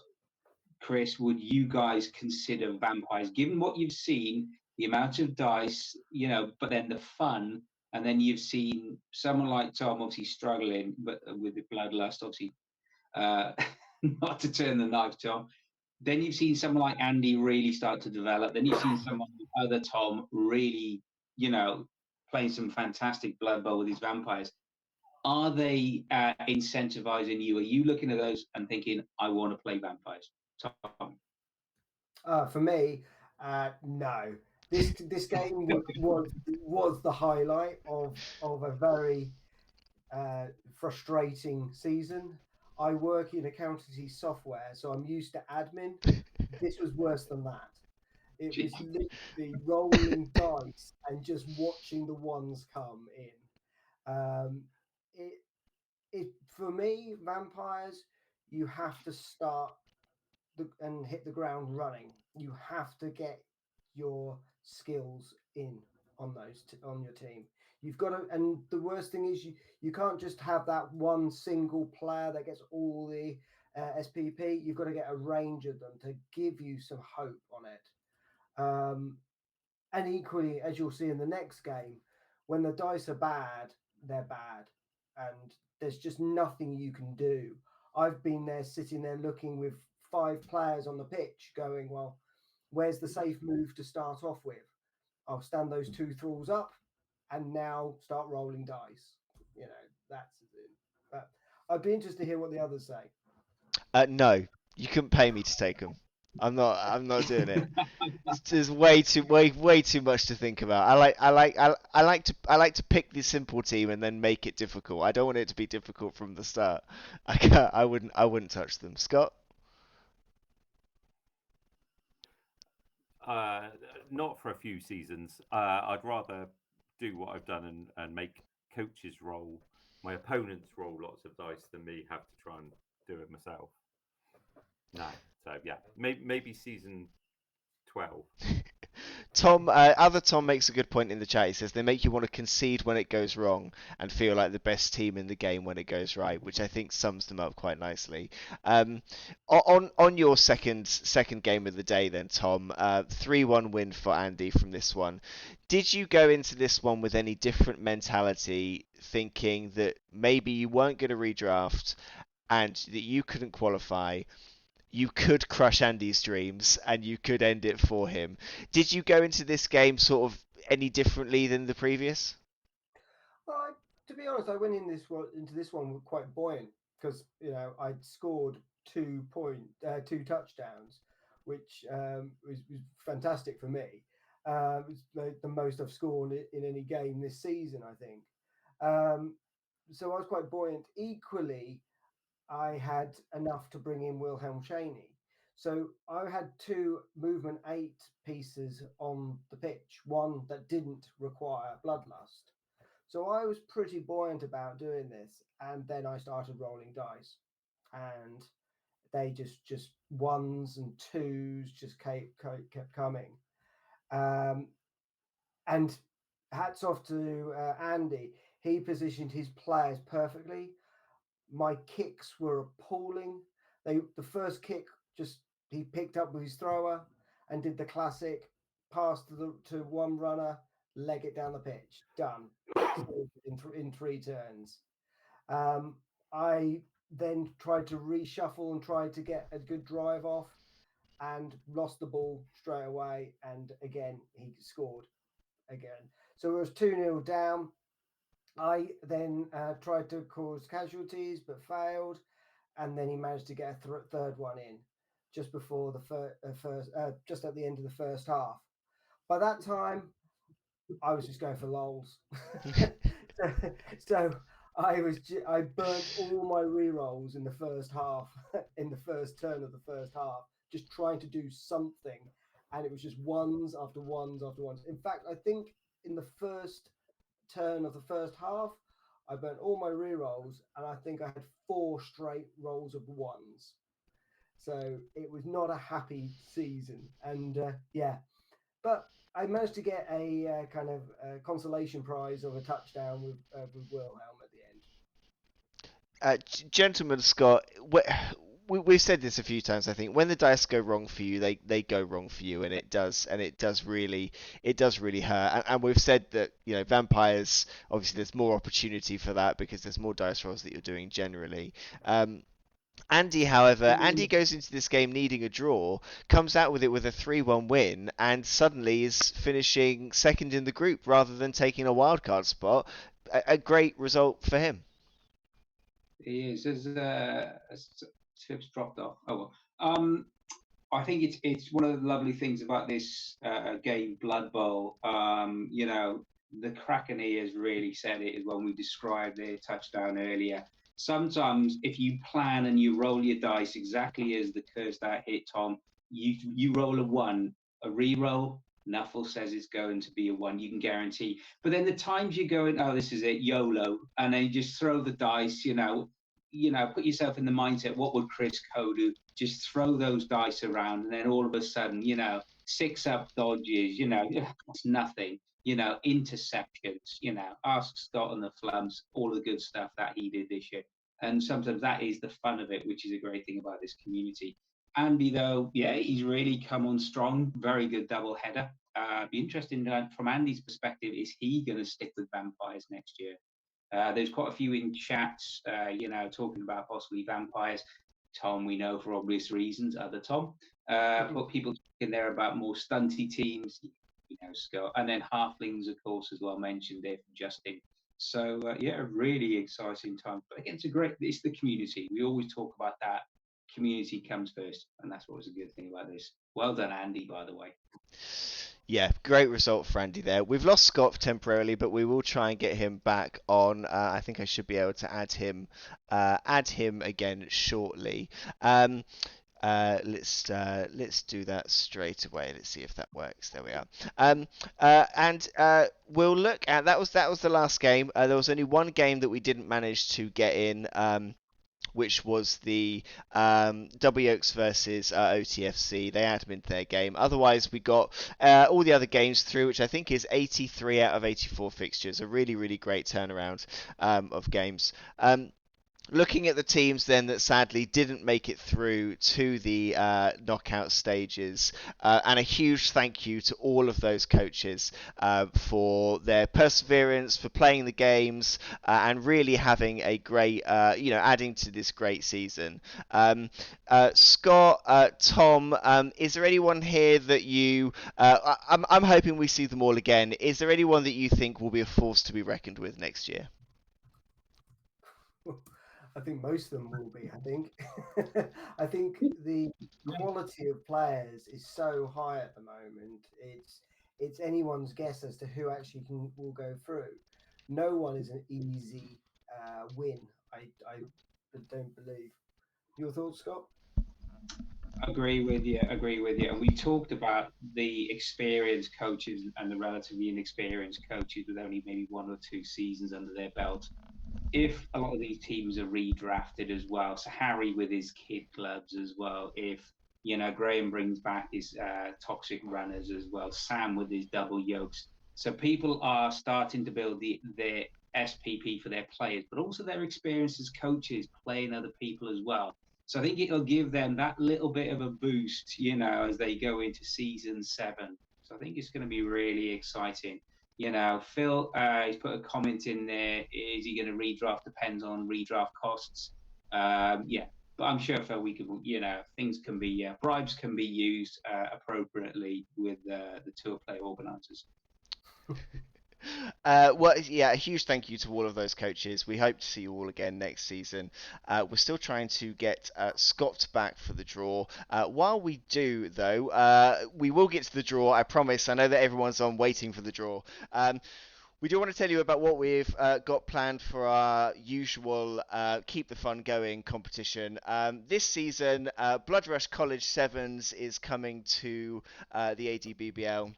Chris, would you guys consider vampires, given what you've seen, the amount of dice, but then the fun, and then you've seen someone like Tom obviously struggling, but with the bloodlust, obviously, not to turn the knife, Tom. Then you've seen someone like Andy really start to develop. Then you've seen someone like other Tom really, playing some fantastic Blood Bowl with these vampires. Are they incentivizing you? Are you looking at those and thinking, I want to play vampires? Tom? For me, no. This game was the highlight of a very frustrating season. I work in accountancy software, so I'm used to admin. This was worse than that. It was literally rolling dice and just watching the ones come in. It for me, vampires, you have to start and hit the ground running. You have to get your skills in on on your team. You've got to, and the worst thing is you can't just have that one single player that gets all the SPP. You've got to get a range of them to give you some hope on it. And equally, as you'll see in the next game, when the dice are bad, they're bad, and there's just nothing you can do. I've been there sitting there looking with 5 players on the pitch going, well, where's the safe move to start off with? I'll stand those 2 thralls up and now start rolling dice. That's it. But I'd be interested to hear what the others say. No, you couldn't pay me to take them. I'm not doing it. There's way too much to think about. I like to pick the simple team and then make it difficult. I don't want it to be difficult from the start. I wouldn't touch them. Scott? Not for a few seasons. I'd rather do what I've done and make coaches roll, my opponents roll lots of dice than me have to try and do it myself. No. So yeah, maybe season 12. Tom, other Tom makes a good point in the chat. He says they make you want to concede when it goes wrong and feel like the best team in the game when it goes right, which I think sums them up quite nicely. On your second game of the day, then Tom, 3-1 win for Andy from this one. Did you go into this one with any different mentality, thinking that maybe you weren't going to redraft and that you couldn't qualify? You could crush Andy's dreams and you could end it for him. Did you go into this game sort of any differently than the previous? Well, to be honest, I went into this one quite buoyant because I'd scored 2 touchdowns, which was fantastic for me. It was the most I've scored in any game this season, I think. So I was quite buoyant. Equally, I had enough to bring in Wilhelm Chaney. So I had 2 movement 8 pieces on the pitch, one that didn't require bloodlust. So I was pretty buoyant about doing this, and then I started rolling dice, and they just ones and twos just kept coming. And hats off to Andy. He positioned his players perfectly. My kicks were appalling. The first kick he picked up with his thrower and did the classic pass to one runner, leg it down the pitch, done in 3 turns. I then tried to reshuffle and tried to get a good drive off, and lost the ball straight away. And again, he scored again. So it was 2-0 down. I then tried to cause casualties but failed, and then he managed to get a third one in just before the just at the end of the first half. By that time, I was just going for lols. so I burnt all my re-rolls in the first half, in the first turn of the first half, just trying to do something, and it was just ones after ones after ones. In fact, I think in the first turn of the first half, I burnt all my re-rolls, and I think I had 4 straight rolls of ones. So it was not a happy season, and but I managed to get a kind of consolation prize of a touchdown with Wilhelm at the end. Gentleman Scott, we've said this a few times. I think when the dice go wrong for you, they go wrong for you, and it does really hurt. And we've said that vampires, obviously there's more opportunity for that because there's more dice rolls that you're doing generally. Andy, however, Andy goes into this game needing a draw, comes out with it with a 3-1 win, and suddenly is finishing second in the group rather than taking a wildcard spot. A great result for him. He is. As Tips dropped off. Oh well. I think it's one of the lovely things about this game, Blood Bowl. The Kraken has really said it as when we described their touchdown earlier. Sometimes if you plan and you roll your dice exactly as the curse that hit Tom, you roll a 1, a re-roll, Nuffle says it's going to be a 1, you can guarantee. But then the times you're going, oh, this is it, YOLO, and then you just throw the dice, put yourself in the mindset, what would Chris Coe do? Just throw those dice around, and then all of a sudden, 6 up dodges, that's nothing. Interceptions, ask Scott and the Flums, all the good stuff that he did this year. And sometimes that is the fun of it, which is a great thing about this community. Andy, though, he's really come on strong. Very good double header. Be interesting from Andy's perspective, is he going to stick with vampires next year? There's quite a few in chats, talking about possibly vampires. Tom, we know for obvious reasons, other Tom. But people talking there about more stunty teams, Scott, and then halflings, of course, as well mentioned there from Justin. So really exciting time. But again, it's the community. We always talk about that. Community comes first, and that's what was a good thing about this. Well done, Andy, by the way. Yeah, great result for Andy there. We've lost Scott temporarily, but we will try and get him back on. I think I should be able to add him again shortly. Let's do that straight away. Let's see if that works. There we are. And we'll look at that was the last game. There was only one game that we didn't manage to get in. which was the W Oaks versus OTFC. They had them into their game. Otherwise, we got all the other games through, which I think is 83 out of 84 fixtures. A really, really great turnaround of games. Looking at the teams then that sadly didn't make it through to the knockout stages, and a huge thank you to all of those coaches for their perseverance, for playing the games, and really having a great, adding to this great season. Scott, Tom, is there anyone here that you? I'm hoping we see them all again. Is there anyone that you think will be a force to be reckoned with next year? I think most of them will be. I think the quality of players is so high at the moment. It's anyone's guess as to who actually will go through. No one is an easy win. I don't believe. Your thoughts, Scott? Agree with you. And we talked about the experienced coaches and the relatively inexperienced coaches with only maybe 1 or 2 seasons under their belt. If a lot of these teams are redrafted as well, so Harry with his kid clubs as well, if Graham brings back his toxic runners as well, Sam with his double yokes, so people are starting to build their SPP for their players, but also their experience as coaches playing other people as well. So I think it'll give them that little bit of a boost, as they go into season 7. So I think it's going to be really exciting. Phil, he's put a comment in there. Is he going to redraft? Depends on redraft costs. Yeah, but I'm sure, Phil, we can, things can be, bribes can be used appropriately with the tour play organisers. Well, yeah, a huge thank you to all of those coaches. We hope to see you all again next season. We're still trying to get Scott back for the draw. While we do, though, we will get to the draw, I promise. I know that everyone's on waiting for the draw. We do want to tell you about what we've got planned for our usual Keep the Fun Going competition. This season, Blood Rush College Sevens is coming to the ADBBL.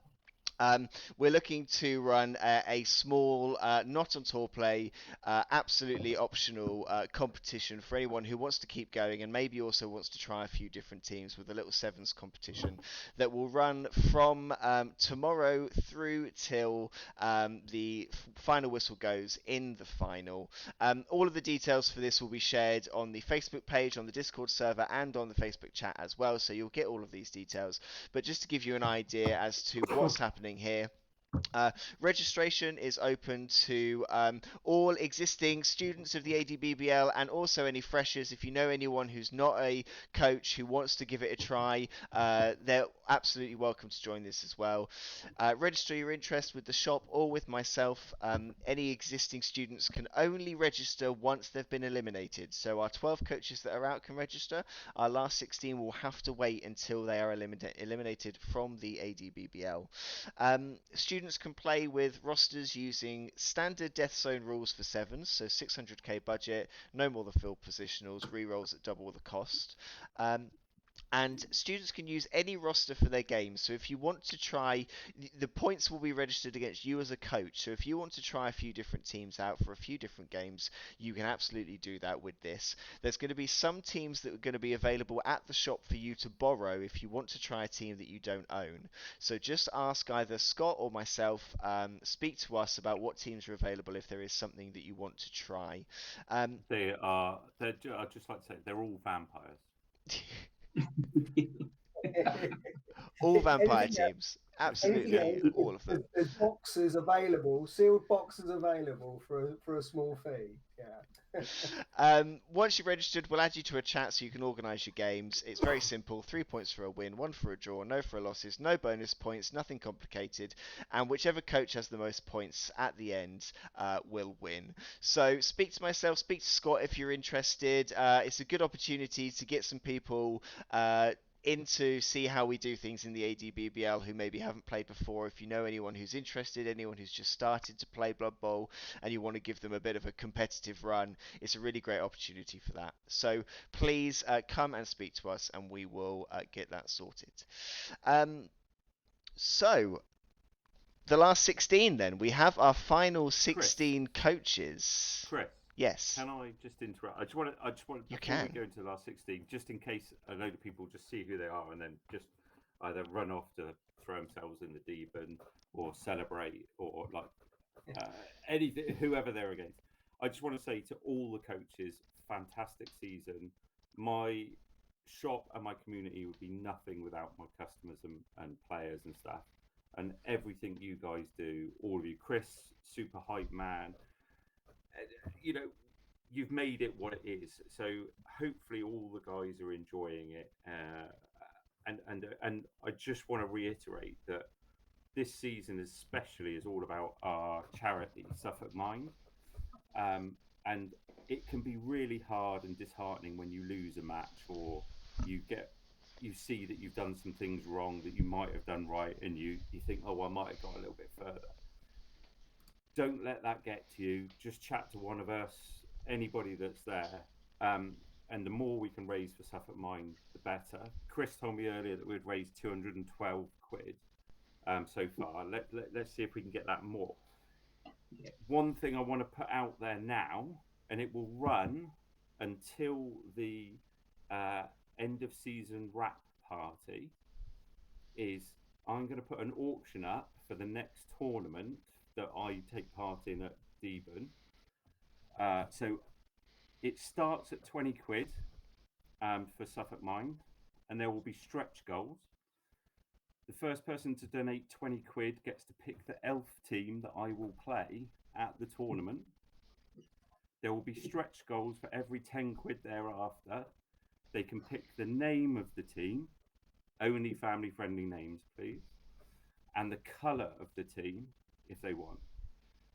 We're looking to run a small, not on tour play, absolutely optional competition for anyone who wants to keep going and maybe also wants to try a few different teams with a little sevens competition that will run from tomorrow through till the final whistle goes in the final. All of the details for this will be shared on the Facebook page, on the Discord server, and on the Facebook chat as well, so you'll get all of these details. But just to give you an idea as to what's happening here. Registration is open to all existing students of the ADBBL and also any freshers. If you know anyone who's not a coach who wants to give it a try, they're absolutely welcome to join this as well. Register your interest with the shop or with myself. Any existing students can only register once they've been eliminated. So our 12 coaches that are out can register. Our last 16 will have to wait until they are eliminated from the ADBBL. Students can play with rosters using standard Death Zone rules for sevens, so 600k budget, no more than filled positionals, rerolls at double the cost. And students can use any roster for their games. So if you want to try, the points will be registered against you as a coach. So if you want to try a few different teams out for a few different games, you can absolutely do that with this. There's going to be some teams that are going to be available at the shop for you to borrow if you want to try a team that you don't own. So just ask either Scott or myself, speak to us about what teams are available if there is something that you want to try. I'd just like to say, they're all vampires. All vampire teams, absolutely, all of them. There's boxes available, sealed boxes available for a small fee. Yeah. Once you're registered, we'll add you to a chat so you can organise your games. It's very simple: 3 points for a win, 1 for a draw, no for a losses, no bonus points, nothing complicated, and whichever coach has the most points at the end will win. So speak to myself, speak to Scott if you're interested. It's a good opportunity to get some people in to see how we do things in the ADBBL who maybe haven't played before. If you know anyone who's interested, anyone who's just started to play Blood Bowl and you want to give them a bit of a competitive run, it's a really great opportunity for that. So please come and speak to us and we will get that sorted. So the last 16 then, we have our final 16 coaches. Chris, Yes. Can I just interrupt? I just want You before we can. go into the last 16, just in case a load of people just see who they are and then just either run off to throw themselves in the deep end or celebrate or like anything, whoever they're against. I just want to say to all the coaches, fantastic season. My shop and my community would be nothing without my customers and players and stuff. And everything you guys do, all of you, Chris, super hype man, you know, you've made it what it is. So hopefully all the guys are enjoying it. And I just want to reiterate that this season especially is all about our charity, Suffolk Mind. And it can be really hard and disheartening when you lose a match or you see that you've done some things wrong that you might have done right, and you think, oh, I might have got a little bit further. Don't let that get to you. Just chat to one of us, anybody that's there. And the more we can raise for Suffolk Mind, the better. Chris told me earlier that we'd raised 212 quid so far. Let's see if we can get that more. One thing I want to put out there now, and it will run until the end of season wrap party, is I'm going to put an auction up for the next tournament that I take part in at Devon. So it starts at 20 quid for Suffolk Mind, and there will be stretch goals. The first person to donate 20 quid gets to pick the elf team that I will play at the tournament. There will be stretch goals for every 10 quid thereafter. They can pick the name of the team, only family friendly names, please, and the colour of the team if they want.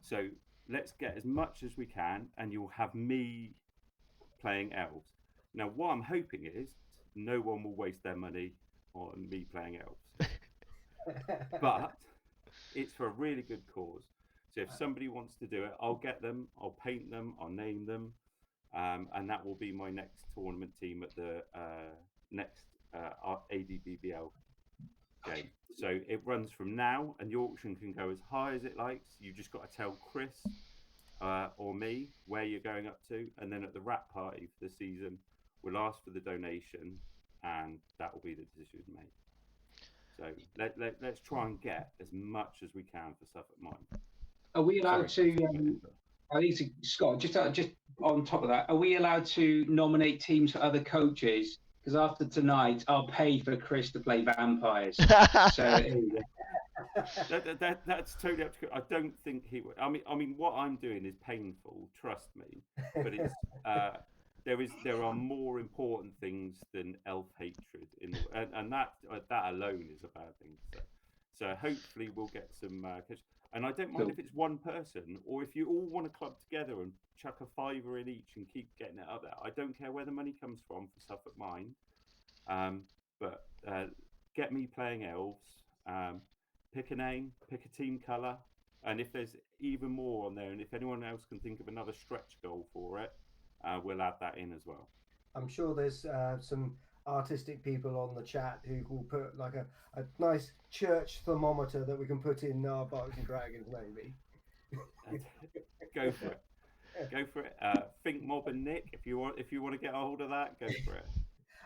So let's get as much as we can, and you'll have me playing elves. Now, what I'm hoping is no one will waste their money on me playing elves. But it's for a really good cause. So if somebody wants to do it, I'll get them, I'll paint them, I'll name them, and that will be my next tournament team at the next ADBBL game. So it runs from now, and the auction can go as high as it likes. You just got to tell Chris or me where you're going up to, and then at the wrap party for the season, we'll ask for the donation, and that will be the decision made. So let's try and get as much as we can for Suffolk Mind. Are we allowed to? I need to, Scott. Just on top of that, are we allowed to nominate teams for other coaches? Because after tonight, I'll pay for Chris to play vampires. So that's totally up to Chris. I don't think he would. I mean, what I'm doing is painful. Trust me, but it's there are more important things than elf hatred and that alone is a bad thing. So hopefully we'll get some. And I don't mind if it's one person, or if you all want to club together and chuck a fiver in each and keep getting it up there. I don't care where the money comes from for Suffolk Mind. But get me playing elves. Pick a name, pick a team colour, and if there's even more on there, and if anyone else can think of another stretch goal for it, we'll add that in as well. I'm sure there's some artistic people on the chat who will put like a nice church thermometer that we can put in our Barks and Dragons, maybe. Go for it. Go for it. Think Mob and Nick, if you want to get a hold of that, go for it.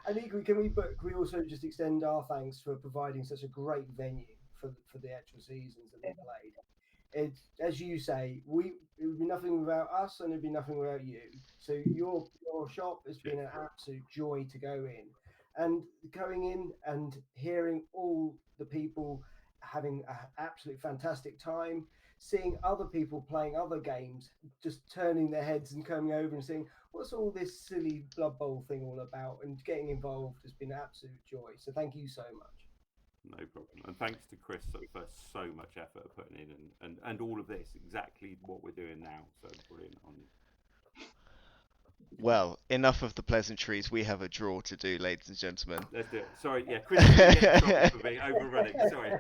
And equally, can we also just extend our thanks for providing such a great venue for the actual seasons that we played. It, as you say, it would be nothing without us, and it'd be nothing without you. So your shop has been an absolute joy to go in, and going in and hearing all the people having an absolute fantastic time, seeing other people playing other games, just turning their heads and coming over and saying, what's all this silly Blood Bowl thing all about, and getting involved has been an absolute joy. So thank you so much. No problem. And thanks to Chris for so much effort putting in and all of this, exactly what we're doing now. So brilliant on you. Well, enough of the pleasantries. We have a draw to do, ladies and gentlemen. Let's do it. Sorry, yeah, Chris is going to get in trouble for being overrunning. Sorry.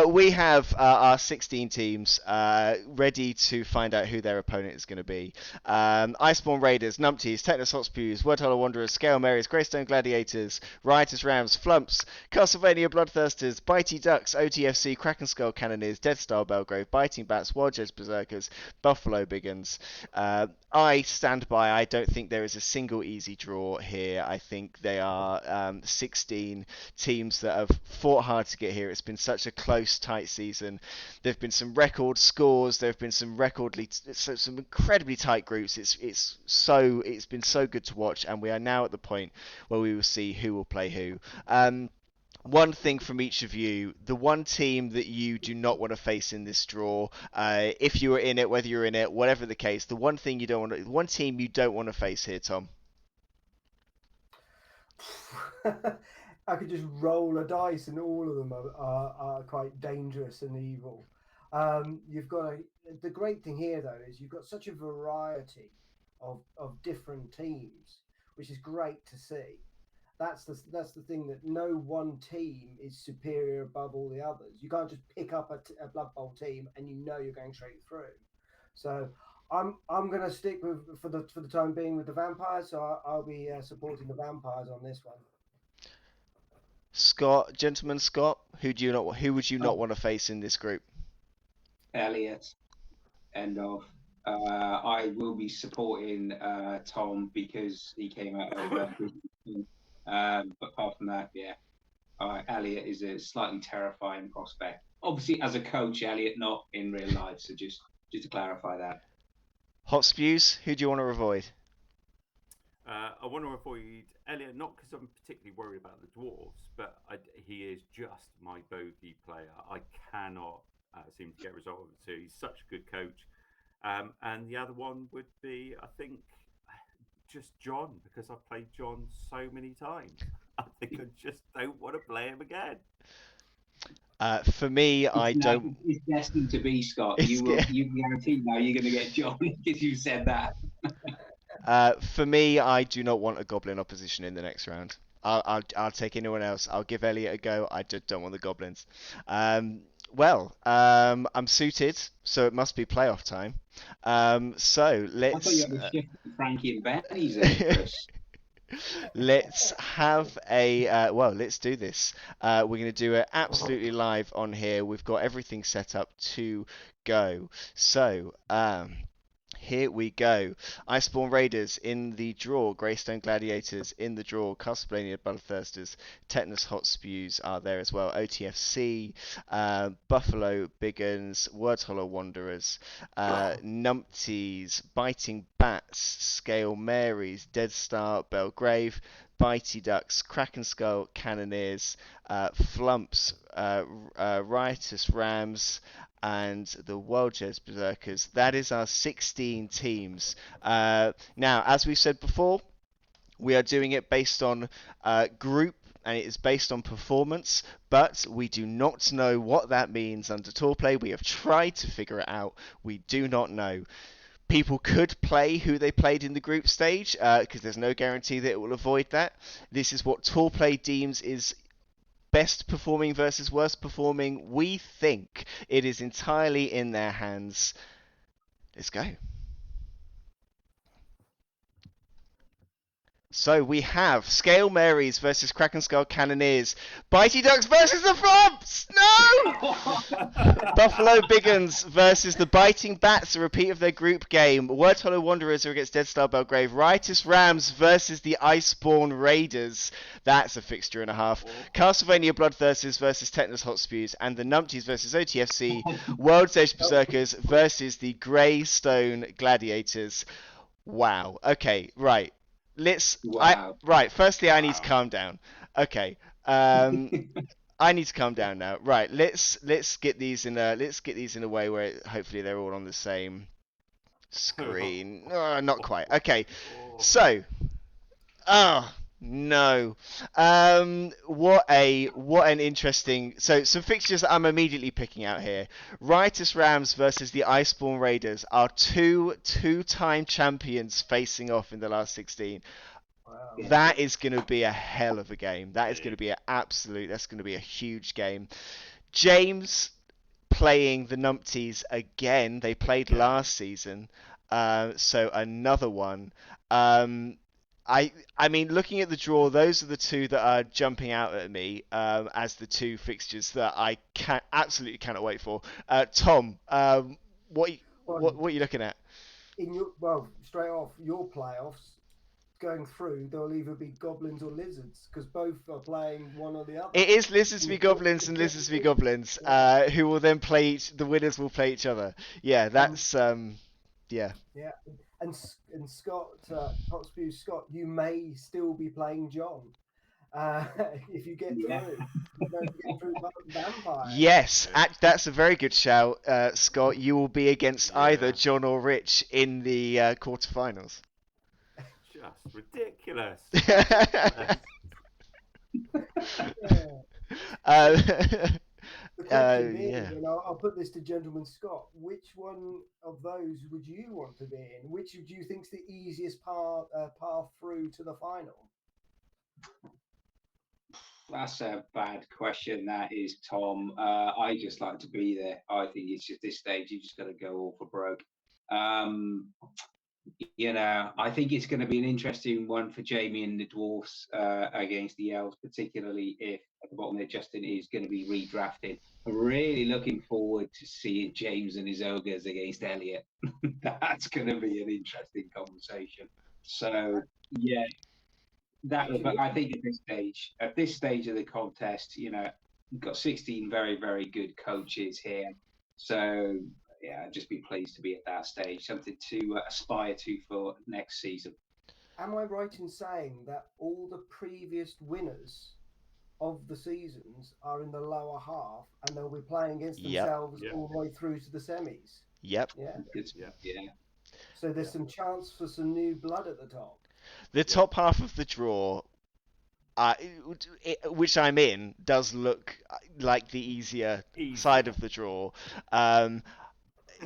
We have our 16 teams ready to find out who their opponent is going to be. Iceborne Raiders, Numpties, Technos Hotspews, Wordhollow Wanderers, Scale Marys, Greystone Gladiators, Riotous Rams, Flumps, Castlevania Bloodthirsters, Bitey Ducks, OTFC, Kraken Skull Cannoneers, Dead Star Belgrave, Biting Bats, Wild Jets Berserkers, Buffalo Biggins. I stand by. I don't think there is a single easy draw here. I think they are 16 teams that have fought hard to get here. It's been such a close, tight season. There have been some record scores. There have been some some incredibly tight groups. It's been so good to watch, and we are now at the point where we will see who will play who. One thing from each of you, the one team that you do not want to face in this draw, if you are in it, whether you're in it, whatever the case, the one thing you don't want to, one team you don't want to face here, Tom. I could just roll a dice, and all of them are quite dangerous and evil. You've got the great thing here, though, is you've got such a variety of different teams, which is great to see. That's the thing, that no one team is superior above all the others. You can't just pick up a Blood Bowl team and you're going straight through. So I'm going to stick with for the time being with the Vampires. So I'll be supporting the Vampires on this one. Scott, who would you not want to face in this group? Elliot. End of. I will be supporting Tom because he came out over. But apart from that, yeah, Elliot is a slightly terrifying prospect. Obviously, as a coach, Elliot, not in real life. So just to clarify that. Hot Spews, who do you want to avoid? I want to avoid Elliot, not because I'm particularly worried about the dwarves, but he is just my bogey player. I cannot seem to get a result of the two. He's such a good coach. And the other one would be, I think, just John, because I've played John so many times. I think I just don't want to play him again. For me, I don't. It's destined to be, Scott. You guarantee now you're going to get John because you said that. For me, I do not want a goblin opposition in the next round. I'll take anyone else. I'll give Elliot a go. I just don't want the goblins. I'm suited, so it must be playoff time. So let's. I thought you had a shift with Frankie and Benny's in, Chris. Let's have let's do this. We're going to do it absolutely live on here. We've got everything set up to go. So, here we go. Iceborne Raiders in the draw. Greystone Gladiators in the draw. Castlevania Bloodthirsters. Tetanus Hot Spews are there as well. OTFC. Buffalo Biggins. Wordhollow Wanderers. Numpties. Biting Bats. Scale Marys. Dead Star Belgrave. Bitey Ducks, Kraken Skull Cannoneers, Flumps, Riotous Rams, and the Wild Jets Berserkers. That is our 16 teams. Now, as we said before, we are doing it based on group, and it is based on performance, but we do not know what that means under tour play. We have tried to figure it out. We do not know. People could play who they played in the group stage, because there's no guarantee that it will avoid that. This is what tour play deems is best performing versus worst performing. We think it is entirely in their hands. Let's go. So we have Scale Marys versus Kraken Skull Cannoneers. Bitey Ducks versus the Flumps! No! Buffalo Biggins versus the Biting Bats, a repeat of their group game. Wordhollow Wanderers are against Dead Star Belgrave. Riotous Rams versus the Iceborne Raiders. That's a fixture and a half. Castlevania Bloodthirsters versus Tetanus Hot Spews. And the Numpties versus OTFC. World's Edge Berserkers versus the Greystone Gladiators. Wow. Okay, right. Firstly, I need to calm down. Okay. I need to calm down now. Right. Let's get these in a way where hopefully they're all on the same screen. Not quite. Okay. So, no. What an interesting. So some fixtures that I'm immediately picking out here. Riotous Rams versus the Iceborne Raiders are two-time champions facing off in the last 16. Wow. That is going to be a hell of a game. That is going to be that's going to be a huge game. James playing the numpties again. They played last season, so another one. I mean, looking at the draw, those are the two that are jumping out at me as the two fixtures that I absolutely cannot wait for. Tom, what are you looking at? Straight off your playoffs going through, there'll either be goblins or lizards because both are playing one or the other. It is Lizards v Goblins and Lizards v Goblins, who will then play the winners will play each other. Yeah, that's yeah. Yeah, and Scott, Hotspur Scott, you may still be playing John if you get through. You don't get through Vampire. Yes, that's a very good shout, Scott. You will be against either John or Rich in the quarterfinals. Just ridiculous. The question being, and I'll put this to Gentleman Scott, which one of those would you want to be in? Which do you think's the easiest path through to the final? That's a bad question. That is, Tom. I just like to be there. I think it's just this stage. You just got to go all for broke. I think it's going to be an interesting one for Jamie and the Dwarfs against the Elves, particularly if at the bottom there Justin is going to be redrafted. I'm really looking forward to seeing James and his Ogres against Elliot. That's going to be an interesting conversation. So, yeah, but I think at this stage of the contest, you've got 16 very, very good coaches here. So, yeah, just be pleased to be at that stage, something to aspire to for next season. Am I right in saying that all the previous winners of the seasons are in the lower half and they'll be playing against themselves all the way through to the semis? Yep. Yeah. So there's some chance for some new blood at the top. The top half of the draw, which I'm in, does look like the easier side of the draw.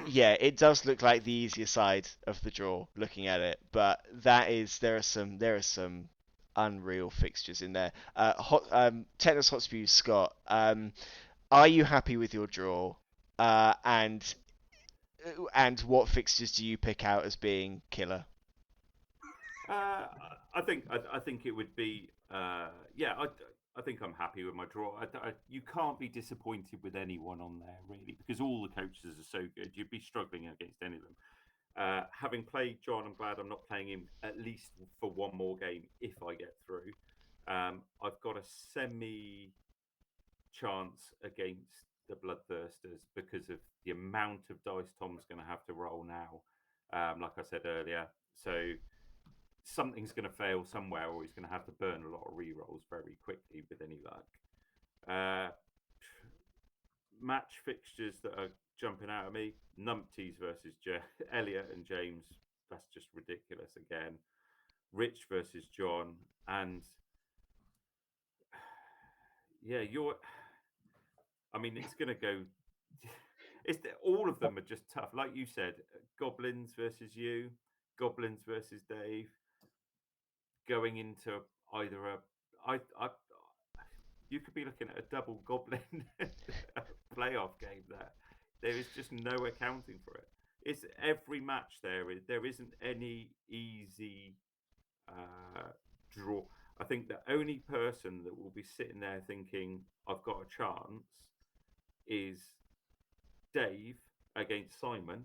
Yeah, it does look like the easier side of the draw, looking at it. But there are some unreal fixtures in there. Technos Hotspur Scott, are you happy with your draw? And what fixtures do you pick out as being killer? I think it would be I think I'm happy with my draw. You can't be disappointed with anyone on there really, because all the coaches are so good. You'd be struggling against any of them. Having played John, I'm glad I'm not playing him at least for one more game if I get through. I've got a semi chance against the Bloodthirsters because of the amount of dice Tom's going to have to roll now. Like I said earlier, so something's going to fail somewhere, or he's going to have to burn a lot of rerolls very quickly with any luck. Match fixtures that are jumping out at me: Numpties versus Elliot and James. That's just ridiculous again. Rich versus John, and I mean, it's going to go. All of them are just tough, like you said. Goblins versus you, Goblins versus Dave. Going into either you could be looking at a double Goblin playoff game there. There is just no accounting for it. It's every match there isn't any easy draw. I think the only person that will be sitting there thinking I've got a chance is Dave against Simon,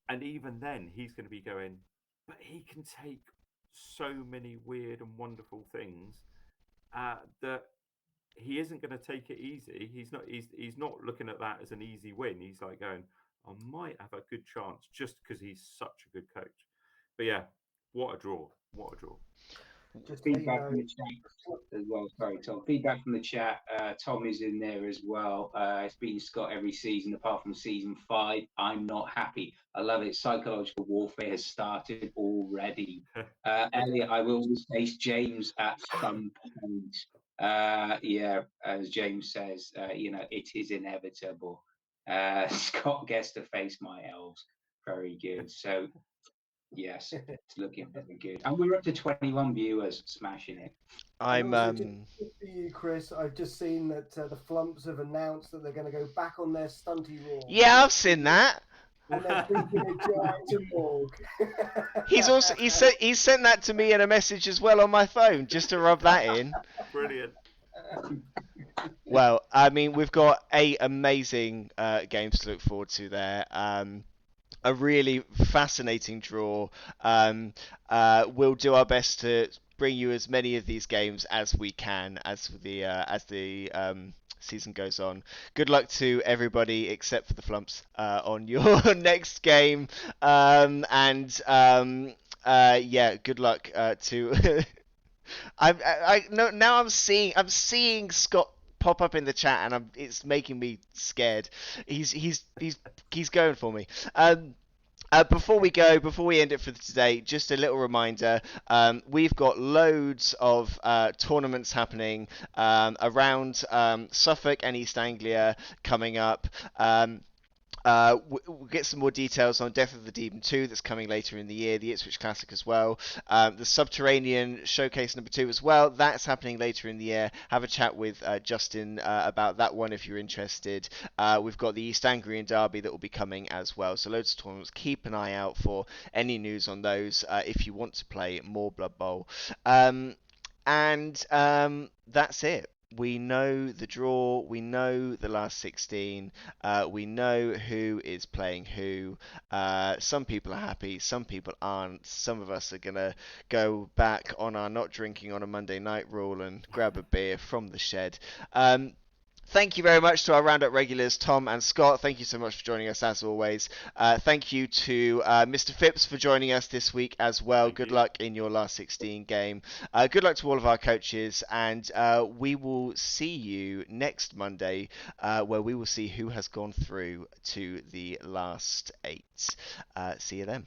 and even then he's going to be going, but he can take so many weird and wonderful things that he isn't going to take it easy. He's not looking at that as an easy win. He's like going, I might have a good chance just because he's such a good coach. But yeah, what a draw. Just feedback from the chat as well. Sorry, Tom. Feedback from the chat. Tom is in there as well. It's been Scott every season apart from season 5. I'm not happy. I love it. Psychological warfare has started already. Elliot, I will always face James at some point. As James says, it is inevitable. Scott gets to face my elves. Very good. So Yes, it's looking very good. And we're up to 21 viewers, smashing it. And I'm also, just for you, Chris, I've just seen that the Flumps have announced that they're going to go back on their stunty walk. yeah, I've seen that. And they're thinking of Giant Walk. He's sent that to me in a message as well on my phone just to rub that in. Brilliant. Well, I mean, we've got 8 amazing games to look forward to there. A really fascinating draw. We'll do our best to bring you as many of these games as we can as the season goes on. Good luck to everybody except for the Flumps on your next game. Yeah, good luck to. Now I'm seeing Scott pop up in the chat, and it's making me scared. He's going for me. Before we end it for today, just a little reminder. We've got loads of tournaments happening around Suffolk and East Anglia coming up. We'll get some more details on Death of the Demon 2 that's coming later in the year, the Ipswich Classic as well. The Subterranean Showcase number 2 as well, that's happening later in the year. Have a chat with Justin about that one if you're interested. We've got the East Anglian Derby that will be coming as well. So loads of tournaments. Keep an eye out for any news on those if you want to play more Blood Bowl. That's it. We know the draw, we know the last 16, we know who is playing who. Some people are happy, some people aren't. Some of us are going to go back on our not drinking on a Monday night rule and grab a beer from the shed. Thank you very much to our Roundup regulars, Tom and Scott. Thank you so much for joining us as always. Thank you to Mr. Phipps for joining us this week as well. Good luck in your last 16 game. Good luck to all of our coaches, and we will see you next Monday, where we will see who has gone through to the last 8. See you then.